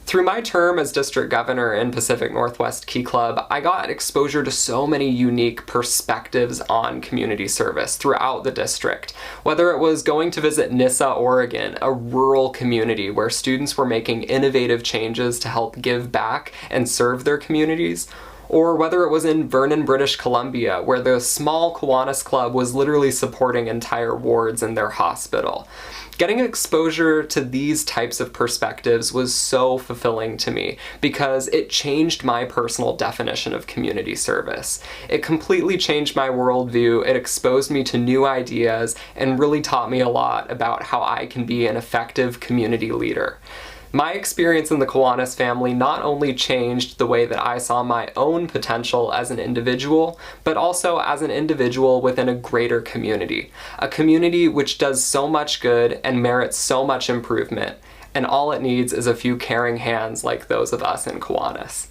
Through my term as district governor in Pacific Northwest Key Club, I got exposure to so many unique perspectives on community service throughout the district. Whether it was going to visit Nyssa, Oregon, a rural community where students were making innovative changes to help give back and serve their communities, or whether it was in Vernon, British Columbia, where the small Kiwanis Club was literally supporting entire wards in their hospital. Getting exposure to these types of perspectives was so fulfilling to me because it changed my personal definition of community service. It completely changed my worldview, it exposed me to new ideas, and really taught me a lot about how I can be an effective community leader. My experience in the Kiwanis family not only changed the way that I saw my own potential as an individual, but also as an individual within a greater community. A community which does so much good and merits so much improvement, and all it needs is a few caring hands like those of us in Kiwanis.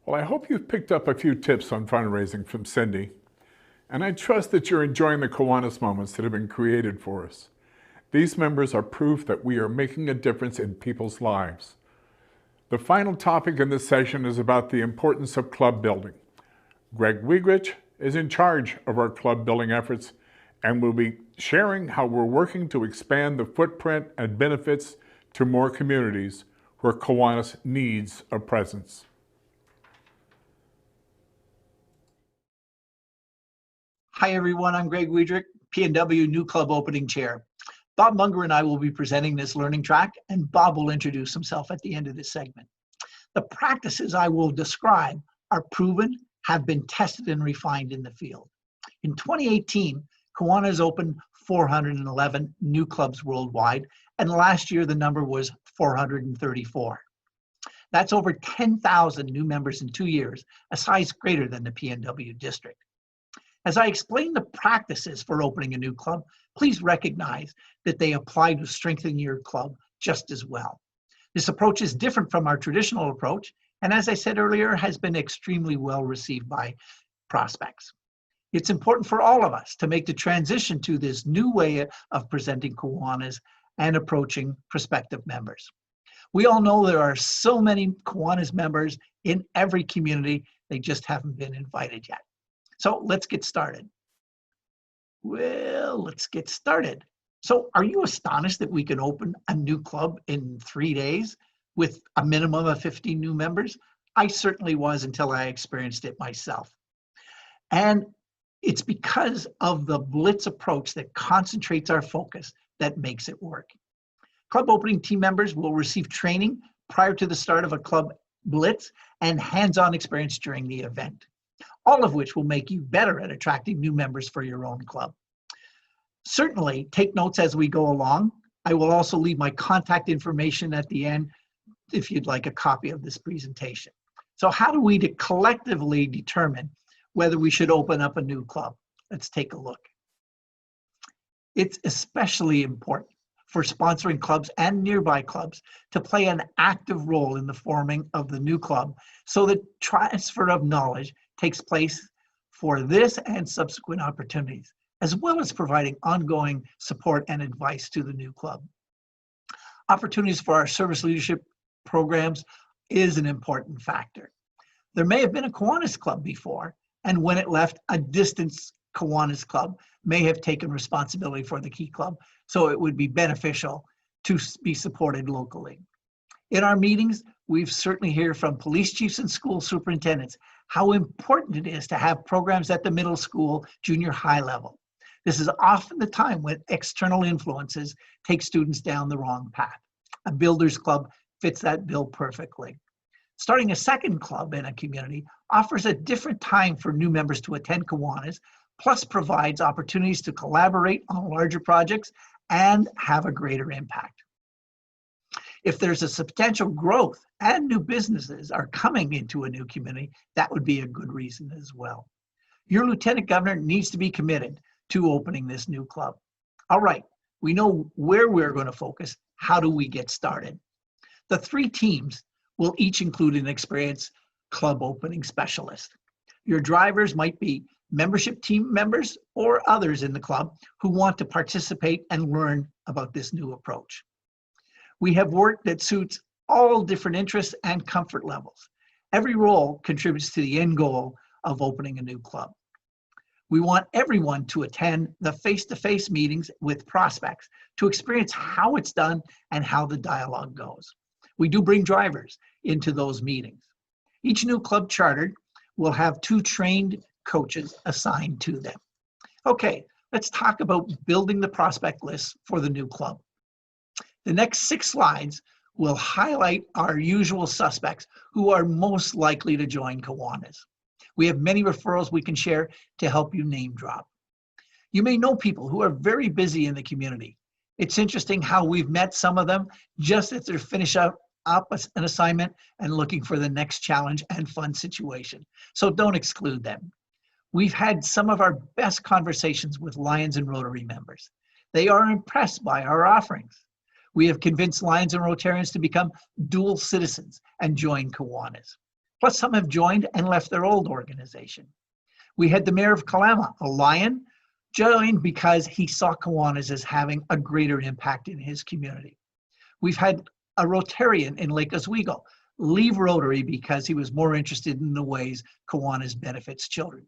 Well, I hope you've picked up a few tips on fundraising from Cindy, and I trust that you're enjoying the Kiwanis moments that have been created for us. These members are proof that we are making a difference in people's lives. The final topic in this session is about the importance of club building. Greg Wiegrich is in charge of our club building efforts and will be sharing how we're working to expand the footprint and benefits to more communities where Kiwanis needs a presence. Hi everyone, I'm Greg Wiegrich, PNW New Club Opening Chair. Bob Munger and I will be presenting this learning track, and Bob will introduce himself at the end of this segment. The practices I will describe are proven, have been tested and refined in the field. In 2018, Kiwanis opened 411 new clubs worldwide, and last year the number was 434. That's over 10,000 new members in 2 years, a size greater than the PNW district. As I explain the practices for opening a new club, please recognize that they apply to strengthening your club just as well. This approach is different from our traditional approach, and as I said earlier, has been extremely well received by prospects. It's important for all of us to make the transition to this new way of presenting Kiwanis and approaching prospective members. We all know there are so many Kiwanis members in every community, they just haven't been invited yet. So let's get started. Well, let's get started. So are you astonished that we can open a new club in 3 days with a minimum of 50 new members? I certainly was until I experienced it myself. And it's because of the Blitz approach that concentrates our focus that makes it work. Club opening team members will receive training prior to the start of a club Blitz and hands-on experience during the event, all of which will make you better at attracting new members for your own club. Certainly, take notes as we go along. I will also leave my contact information at the end if you'd like a copy of this presentation. So how do we collectively determine whether we should open up a new club? Let's take a look. It's especially important for sponsoring clubs and nearby clubs to play an active role in the forming of the new club so that transfer of knowledge takes place for this and subsequent opportunities, as well as providing ongoing support and advice to the new club. Opportunities for our service leadership programs is an important factor. There may have been a Kiwanis club before, and when it left, a distance Kiwanis club may have taken responsibility for the key club, so it would be beneficial to be supported locally. In our meetings, we've certainly heard from police chiefs and school superintendents how important it is to have programs at the middle school, junior high level. This is often the time when external influences take students down the wrong path. A builders club fits that bill perfectly. Starting a second club in a community offers a different time for new members to attend Kiwanis, plus provides opportunities to collaborate on larger projects and have a greater impact. If there's a substantial growth and new businesses are coming into a new community, that would be a good reason as well. Your lieutenant governor needs to be committed to opening this new club. All right, we know where we're going to focus. How do we get started? The 3 teams will each include an experienced club opening specialist. Your drivers might be membership team members or others in the club who want to participate and learn about this new approach. We have work that suits all different interests and comfort levels. Every role contributes to the end goal of opening a new club. We want everyone to attend the face-to-face meetings with prospects to experience how it's done and how the dialogue goes. We do bring drivers into those meetings. Each new club chartered will have 2 trained coaches assigned to them. Okay, let's talk about building the prospect list for the new club. The next 6 slides will highlight our usual suspects who are most likely to join Kiwanis. We have many referrals we can share to help you name drop. You may know people who are very busy in the community. It's interesting how we've met some of them just as they're finishing up an assignment and looking for the next challenge and fun situation. So don't exclude them. We've had some of our best conversations with Lions and Rotary members. They are impressed by our offerings. We have convinced Lions and Rotarians to become dual citizens and join Kiwanis. Plus, some have joined and left their old organization. We had the mayor of Kalama, a Lion, joined because he saw Kiwanis as having a greater impact in his community. We've had a Rotarian in Lake Oswego leave Rotary because he was more interested in the ways Kiwanis benefits children.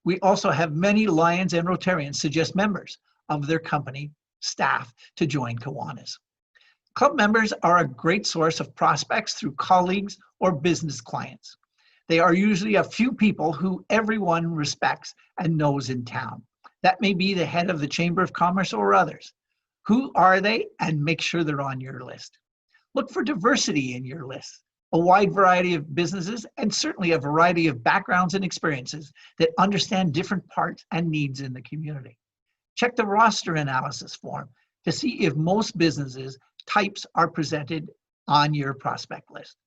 We also have many Lions and Rotarians suggest members of their company staff to join Kiwanis. Club members are a great source of prospects through colleagues or business clients. They are usually a few people who everyone respects and knows in town. That may be the head of the Chamber of Commerce or others. Who are they? And make sure they're on your list. Look for diversity in your list, a wide variety of businesses, and certainly a variety of backgrounds and experiences that understand different parts and needs in the community. Check the roster analysis form to see if most businesses types are presented on your prospect list.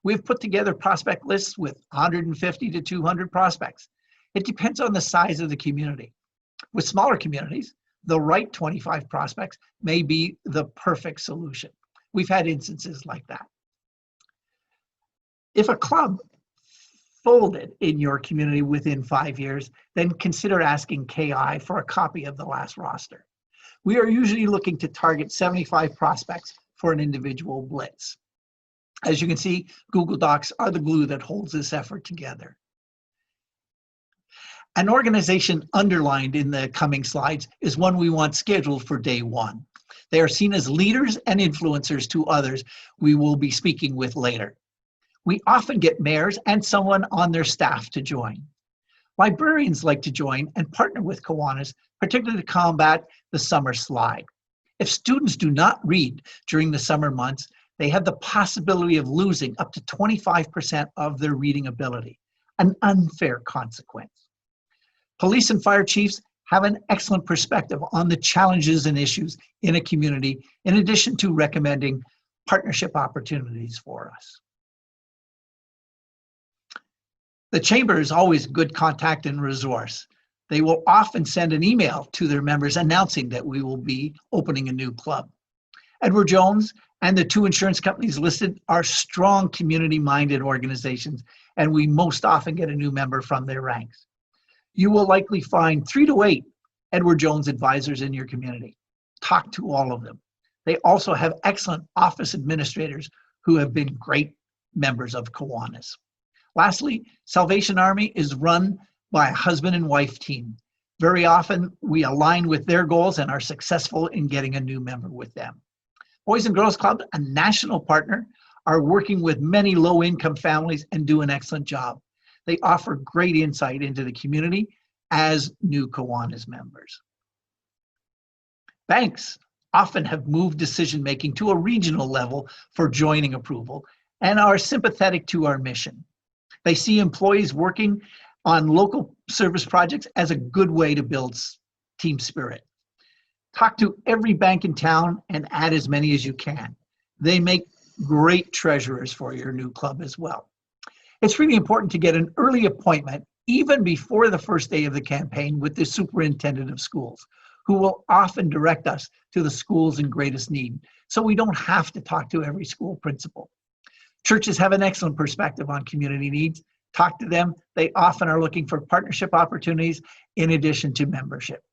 We've put together prospect lists with 150 to 200 prospects. It depends on the size of the community. With smaller communities, the right 25 prospects may be the perfect solution. We've had instances like that. If a club folded in your community within 5 years, then consider asking KI for a copy of the last roster. We are usually looking to target 75 prospects for an individual blitz. As you can see, Google Docs are the glue that holds this effort together. An organization underlined in the coming slides is one we want scheduled for day 1. They are seen as leaders and influencers to others we will be speaking with later. We often get mayors and someone on their staff to join. Librarians like to join and partner with Kiwanis, particularly to combat the summer slide. If students do not read during the summer months, they have the possibility of losing up to 25% of their reading ability, an unfair consequence. Police and fire chiefs have an excellent perspective on the challenges and issues in a community, in addition to recommending partnership opportunities for us. The chamber is always good contact and resource. They will often send an email to their members announcing that we will be opening a new club. Edward Jones and the 2 insurance companies listed are strong community-minded organizations, and we most often get a new member from their ranks. You will likely find 3 to 8 Edward Jones advisors in your community. Talk to all of them. They also have excellent office administrators who have been great members of Kiwanis. Lastly, Salvation Army is run by a husband and wife team. Very often we align with their goals and are successful in getting a new member with them. Boys and Girls Club, a national partner, are working with many low-income families and do an excellent job. They offer great insight into the community as new Kiwanis members. Banks often have moved decision-making to a regional level for joining approval and are sympathetic to our mission. They see employees working on local service projects as a good way to build team spirit. Talk to every bank in town and add as many as you can. They make great treasurers for your new club as well. It's really important to get an early appointment even before the first day of the campaign with the superintendent of schools, who will often direct us to the schools in greatest need, so we don't have to talk to every school principal. Churches have an excellent perspective on community needs. Talk to them. They often are looking for partnership opportunities in addition to membership.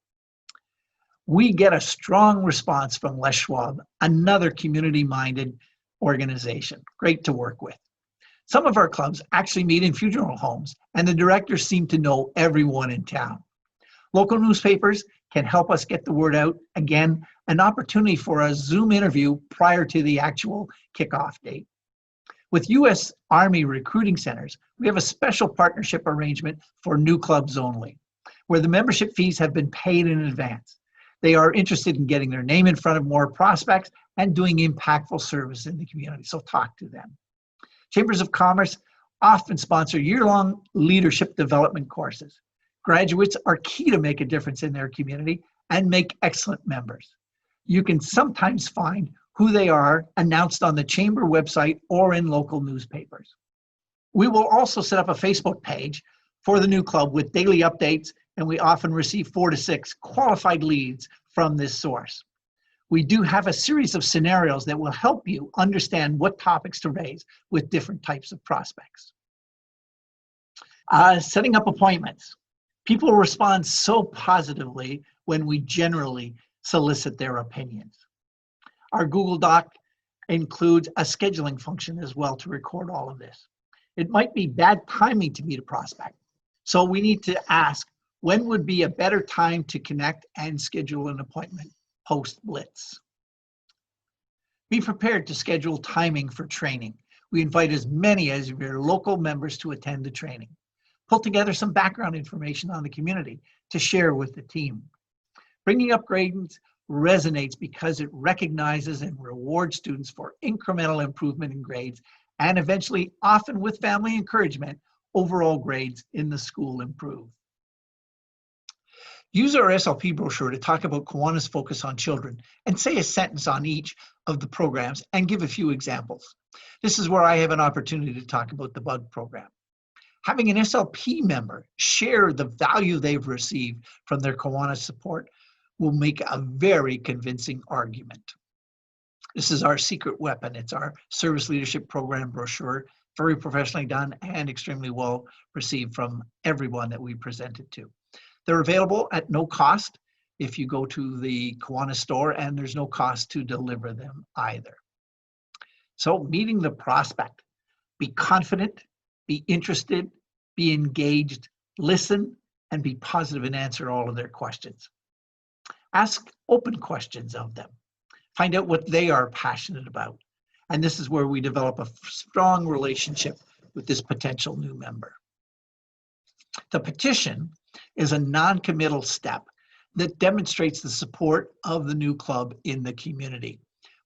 We get a strong response from Les Schwab, another community-minded organization. Great to work with. Some of our clubs actually meet in funeral homes, and the directors seem to know everyone in town. Local newspapers can help us get the word out. Again, an opportunity for a Zoom interview prior to the actual kickoff date. With U.S. Army recruiting centers, we have a special partnership arrangement for new clubs only, where the membership fees have been paid in advance. They are interested in getting their name in front of more prospects and doing impactful service in the community, so talk to them. Chambers of Commerce often sponsor year-long leadership development courses. Graduates are key to make a difference in their community and make excellent members. You can sometimes find who they are announced on the Chamber website or in local newspapers. We will also set up a Facebook page for the new club with daily updates, and we often receive 4 to 6 qualified leads from this source. We do have a series of scenarios that will help you understand what topics to raise with different types of prospects. Setting up appointments. People respond so positively when we generally solicit their opinions. Our Google Doc includes a scheduling function as well to record all of this. It might be bad timing to meet a prospect, so we need to ask, when would be a better time to connect and schedule an appointment post-blitz? Be prepared to schedule timing for training. We invite as many as your local members to attend the training. Pull together some background information on the community to share with the team. Bringing up grades resonates because it recognizes and rewards students for incremental improvement in grades, and eventually, often with family encouragement, overall grades in the school improve. Use our SLP brochure to talk about Kiwanis' focus on children and say a sentence on each of the programs and give a few examples. This is where I have an opportunity to talk about the BUG program. Having an SLP member share the value they've received from their Kiwanis support will make a very convincing argument. This is our secret weapon. It's our service leadership program brochure, very professionally done and extremely well received from everyone that we present it to. They're available at no cost if you go to the Kiwanis store, and there's no cost to deliver them either. So meeting the prospect, be confident, be interested, be engaged, listen, and be positive and answer all of their questions. Ask open questions of them. Find out what they are passionate about. And this is where we develop a strong relationship with this potential new member. The petition is a non-committal step that demonstrates the support of the new club in the community.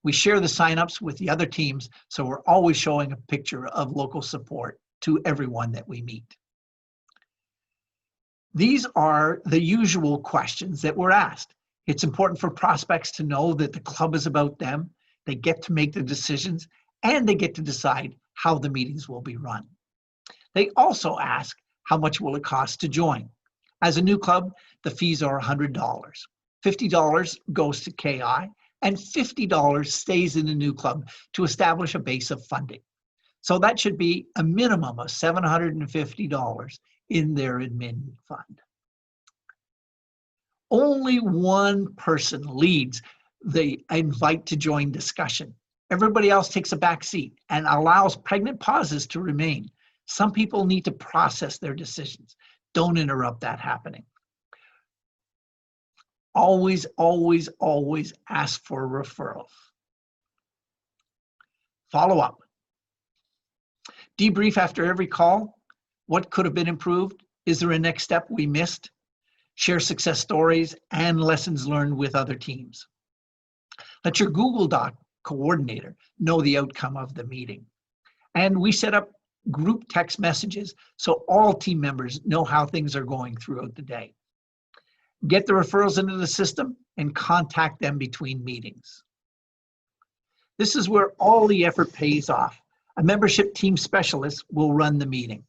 We share the signups with the other teams, so we're always showing a picture of local support to everyone that we meet. These are the usual questions that were asked. It's important for prospects to know that the club is about them. They get to make the decisions, and they get to decide how the meetings will be run. They also ask, how much will it cost to join? As a new club, the fees are $100. $50 goes to KI, and $50 stays in the new club to establish a base of funding. So that should be a minimum of $750 in their admin fund. Only one person leads the invite to join discussion. Everybody else takes a back seat and allows pregnant pauses to remain. Some people need to process their decisions. Don't interrupt that happening. Always, always, always ask for referrals. Follow up. Debrief after every call. What could have been improved? Is there a next step we missed? Share success stories and lessons learned with other teams. Let your Google Doc coordinator know the outcome of the meeting. And we set up group text messages so all team members know how things are going throughout the day. Get the referrals into the system and contact them between meetings. This is where all the effort pays off. A membership team specialist will run the meeting.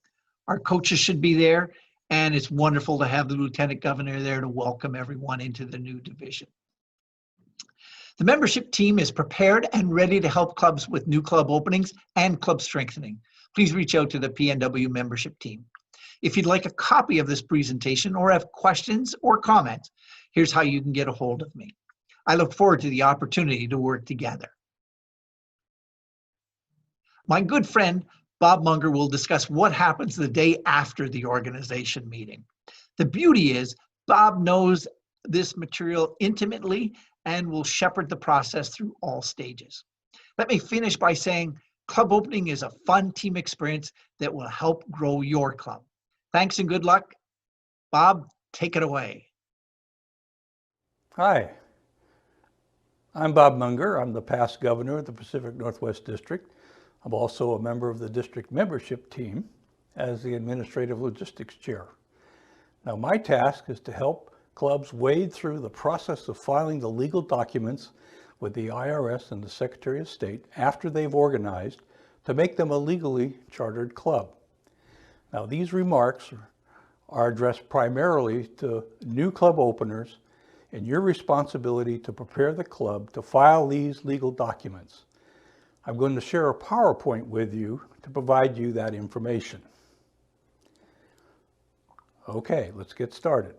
Our coaches should be there, and it's wonderful to have the Lieutenant Governor there to welcome everyone into the new division. The membership team is prepared and ready to help clubs with new club openings and club strengthening. Please reach out to the PNW membership team. If you'd like a copy of this presentation or have questions or comments, here's how you can get a hold of me. I look forward to the opportunity to work together. My good friend, Bob Munger, will discuss what happens the day after the organization meeting. The beauty is Bob knows this material intimately and will shepherd the process through all stages. Let me finish by saying club opening is a fun team experience that will help grow your club. Thanks and good luck. Bob, take it away. Hi, I'm Bob Munger. I'm the past governor of the Pacific Northwest District. I'm also a member of the district membership team as the administrative logistics chair. Now, my task is to help clubs wade through the process of filing the legal documents with the IRS and the Secretary of State after they've organized to make them a legally chartered club. Now, these remarks are addressed primarily to new club openers and your responsibility to prepare the club to file these legal documents. I'm going to share a PowerPoint with you to provide you that information. Okay, let's get started.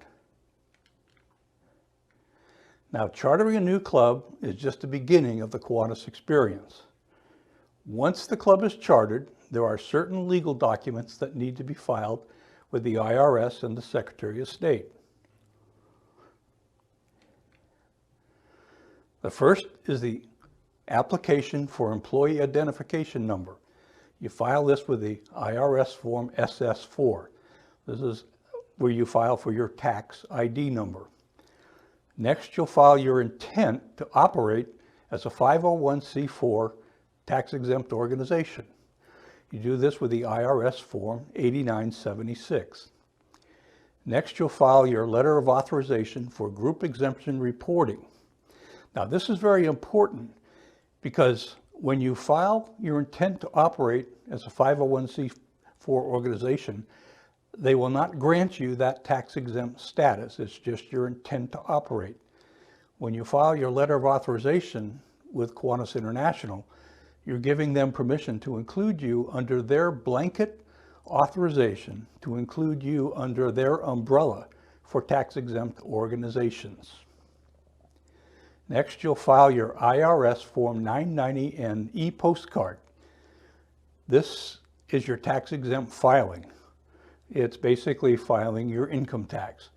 Now, chartering a new club is just the beginning of the Kiwanis experience. Once the club is chartered, there are certain legal documents that need to be filed with the IRS and the Secretary of State. The first is the application for employee identification number. You file this with the IRS form SS4. This is where you file for your tax ID number. Next, you'll file your intent to operate as a 501c4 tax-exempt organization. You do this with the IRS form 8976. Next, you'll file your letter of authorization for group exemption reporting. Now, this is very important because when you file your intent to operate as a 501c4 organization, they will not grant you that tax-exempt status. It's just your intent to operate. When you file your letter of authorization with Kiwanis International, you're giving them permission to include you under their blanket authorization, to include you under their umbrella for tax-exempt organizations. Next, you'll file your IRS Form 990N e-postcard. This is your tax-exempt filing. It's basically filing your income tax.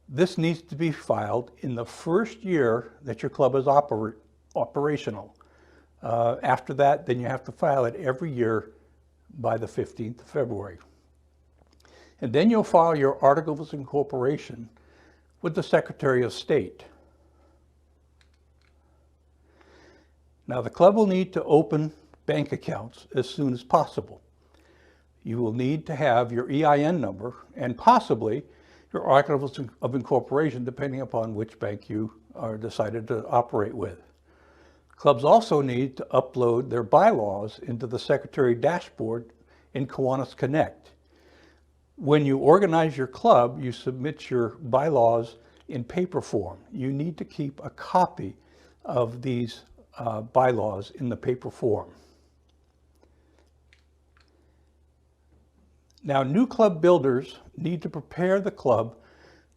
This needs to be filed in the first year that your club is operational. After that, then you have to file it every year by the 15th of February. And then you'll file your Articles of Incorporation with the Secretary of State. Now, the club will need to open bank accounts as soon as possible. You will need to have your EIN number and possibly your Articles of Incorporation, depending upon which bank you are decided to operate with. Clubs also need to upload their bylaws into the Secretary dashboard in Kiwanis Connect. When you organize your club, you submit your bylaws in paper form. You need to keep a copy of these bylaws in the paper form. Now, new club builders need to prepare the club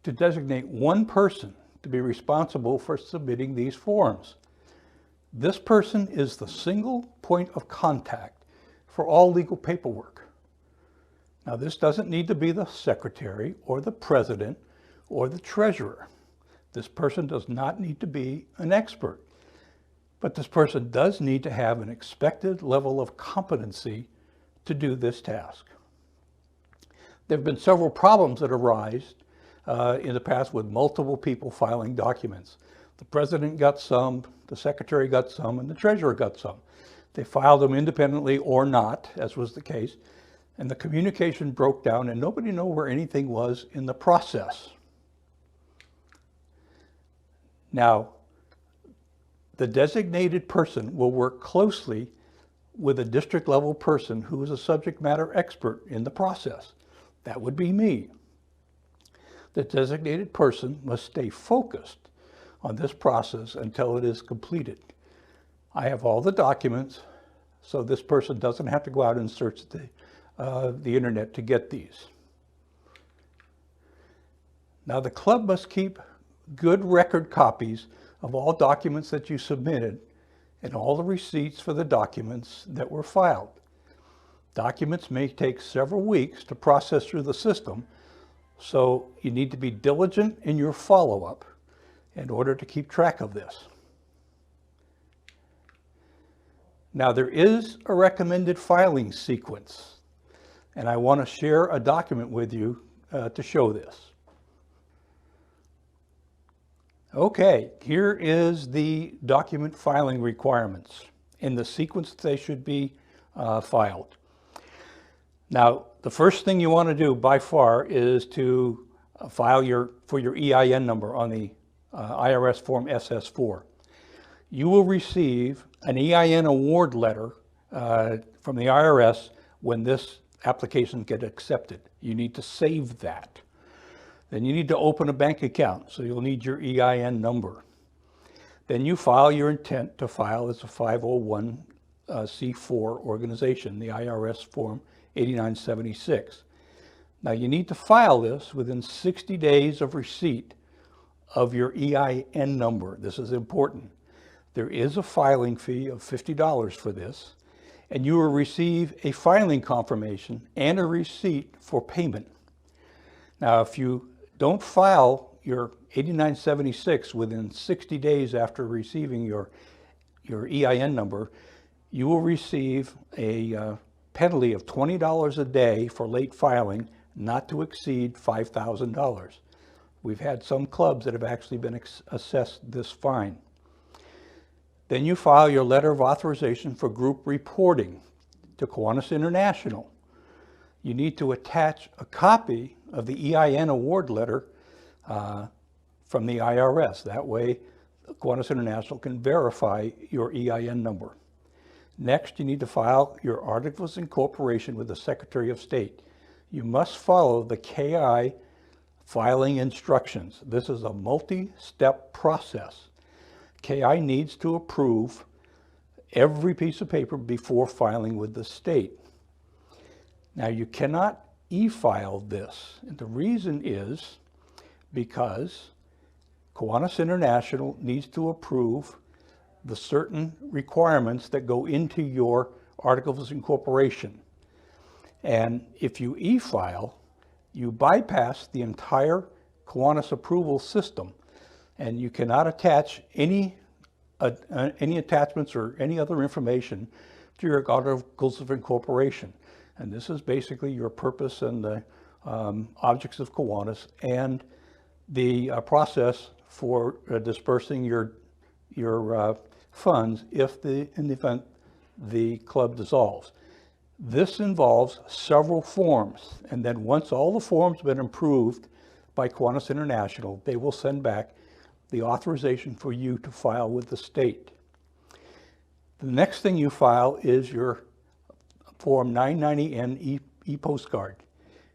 to designate one person to be responsible for submitting these forms. This person is the single point of contact for all legal paperwork. Now, this doesn't need to be the secretary or the president or the treasurer. This person does not need to be an expert, but this person does need to have an expected level of competency to do this task. There have been several problems that arise in the past with multiple people filing documents. The president got some, the secretary got some, and the treasurer got some. They filed them independently or not, as was the case, and the communication broke down and nobody knew where anything was in the process. Now, the designated person will work closely with a district level person who is a subject matter expert in the process. That would be me. The designated person must stay focused on this process until it is completed. I have all the documents, so this person doesn't have to go out and search the internet to get these. Now, the club must keep good record copies of all documents that you submitted and all the receipts for the documents that were filed. Documents may take several weeks to process through the system, so you need to be diligent in your follow-up in order to keep track of this. Now, there is a recommended filing sequence, and I want to share a document with you to show this. Okay, here is the document filing requirements in the sequence they should be filed. Now, the first thing you want to do by far is to file for your EIN number on the IRS Form SS4. You will receive an EIN award letter from the IRS when this application gets accepted. You need to save that. Then you need to open a bank account, so you'll need your EIN number. Then you file your intent to file as a 501c4 organization, the IRS Form 8976. Now, you need to file this within 60 days of receipt of your EIN number. This is important. There is a filing fee of $50 for this, and you will receive a filing confirmation and a receipt for payment. Now, if you don't file your 8976 within 60 days after receiving your EIN number, you will receive a penalty of $20 a day for late filing, not to exceed $5,000. We've had some clubs that have actually been assessed this fine. Then you file your letter of authorization for group reporting to Kiwanis International. You need to attach a copy of the EIN award letter from the IRS. That way, Kiwanis International can verify your EIN number. Next, you need to file your Articles of Incorporation with the Secretary of State. You must follow the KI filing instructions. This is a multi-step process. KI needs to approve every piece of paper before filing with the state. Now, you cannot e-file this, and the reason is because Kiwanis International needs to approve the certain requirements that go into your Articles of Incorporation. And if you e-file, you bypass the entire Kiwanis approval system, and you cannot attach any attachments or any other information to your Articles of Incorporation. And this is basically your purpose and the objects of Kiwanis and the process for dispersing your funds in the event the club dissolves. This involves several forms, and then once all the forms have been approved by Kiwanis International, they will send back the authorization for you to file with the state. The next thing you file is your Form 990N e-postcard.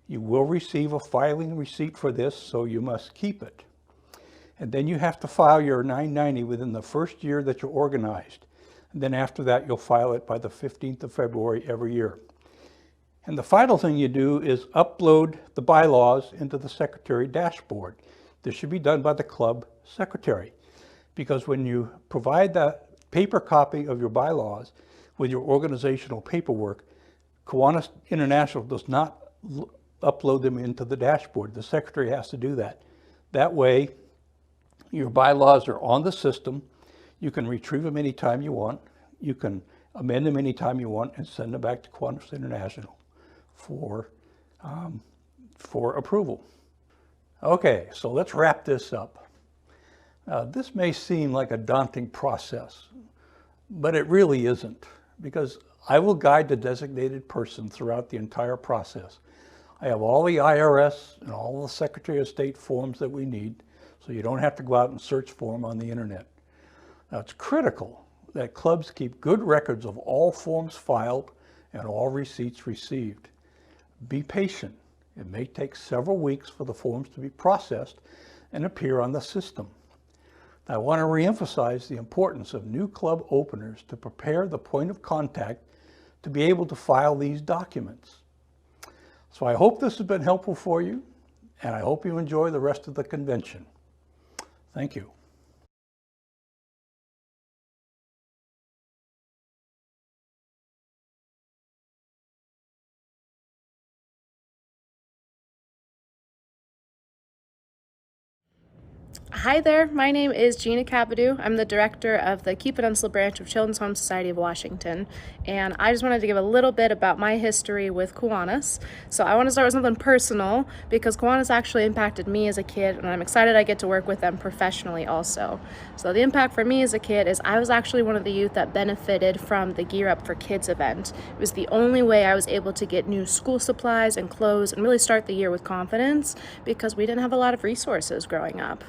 You will receive a filing receipt for this, so you must keep it. And then you have to file your 990 within the first year that you're organized. And then after that, you'll file it by the 15th of February every year. And the final thing you do is upload the bylaws into the secretary dashboard. This should be done by the club secretary, because when you provide the paper copy of your bylaws with your organizational paperwork, Kiwanis International does not upload them into the dashboard. The secretary has to do that. That way, your bylaws are on the system. You can retrieve them anytime you want. You can amend them anytime you want and send them back to Kiwanis International for approval. Okay, so let's wrap this up. This may seem like a daunting process, but it really isn't, because I will guide the designated person throughout the entire process. I have all the IRS and all the Secretary of State forms that we need, so you don't have to go out and search for them on the internet. Now, it's critical that clubs keep good records of all forms filed and all receipts received. Be patient. It may take several weeks for the forms to be processed and appear on the system. I want to reemphasize the importance of new club openers to prepare the point of contact to be able to file these documents. So I hope this has been helpful for you, and I hope you enjoy the rest of the convention. Thank you. Hi there, my name is Gina Cabadoo. I'm the director of the Key Peninsula branch of Children's Home Society of Washington, and I just wanted to give a little bit about my history with Kiwanis. So I want to start with something personal, because Kiwanis actually impacted me as a kid, and I'm excited I get to work with them professionally also. So the impact for me as a kid is I was actually one of the youth that benefited from the Gear Up for Kids event. It was the only way I was able to get new school supplies and clothes and really start the year with confidence, because we didn't have a lot of resources growing up.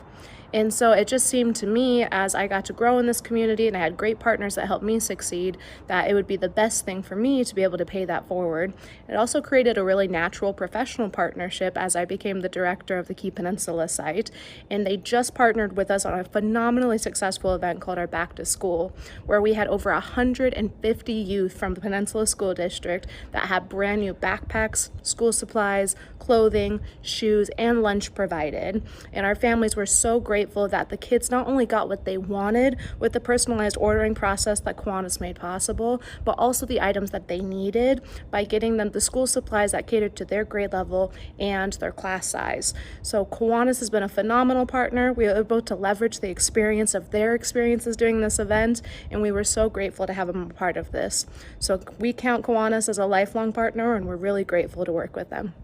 And so it just seemed to me, as I got to grow in this community and I had great partners that helped me succeed, that it would be the best thing for me to be able to pay that forward. It also created a really natural professional partnership as I became the director of the Key Peninsula site. And they just partnered with us on a phenomenally successful event called our Back to School, where we had over 150 youth from the Peninsula School District that had brand new backpacks, school supplies, clothing, shoes, and lunch provided. And our families were so grateful that the kids not only got what they wanted with the personalized ordering process that Kiwanis made possible, but also the items that they needed by getting them the school supplies that catered to their grade level and their class size. So Kiwanis has been a phenomenal partner. We were able to leverage the experience of their experiences during this event, and we were so grateful to have them a part of this. So we count Kiwanis as a lifelong partner, and we're really grateful to work with them.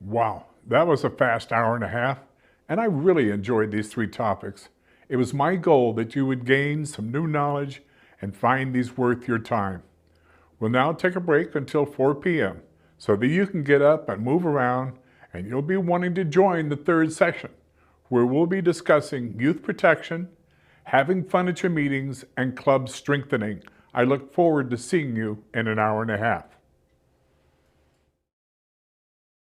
Wow, that was a fast hour and a half, and I really enjoyed these 3 topics. It was my goal that you would gain some new knowledge and find these worth your time. We'll now take a break until 4 p.m. so that you can get up and move around, and you'll be wanting to join the 3rd session, where we'll be discussing youth protection, having fun at your meetings, and club strengthening. I look forward to seeing you in an hour and a half.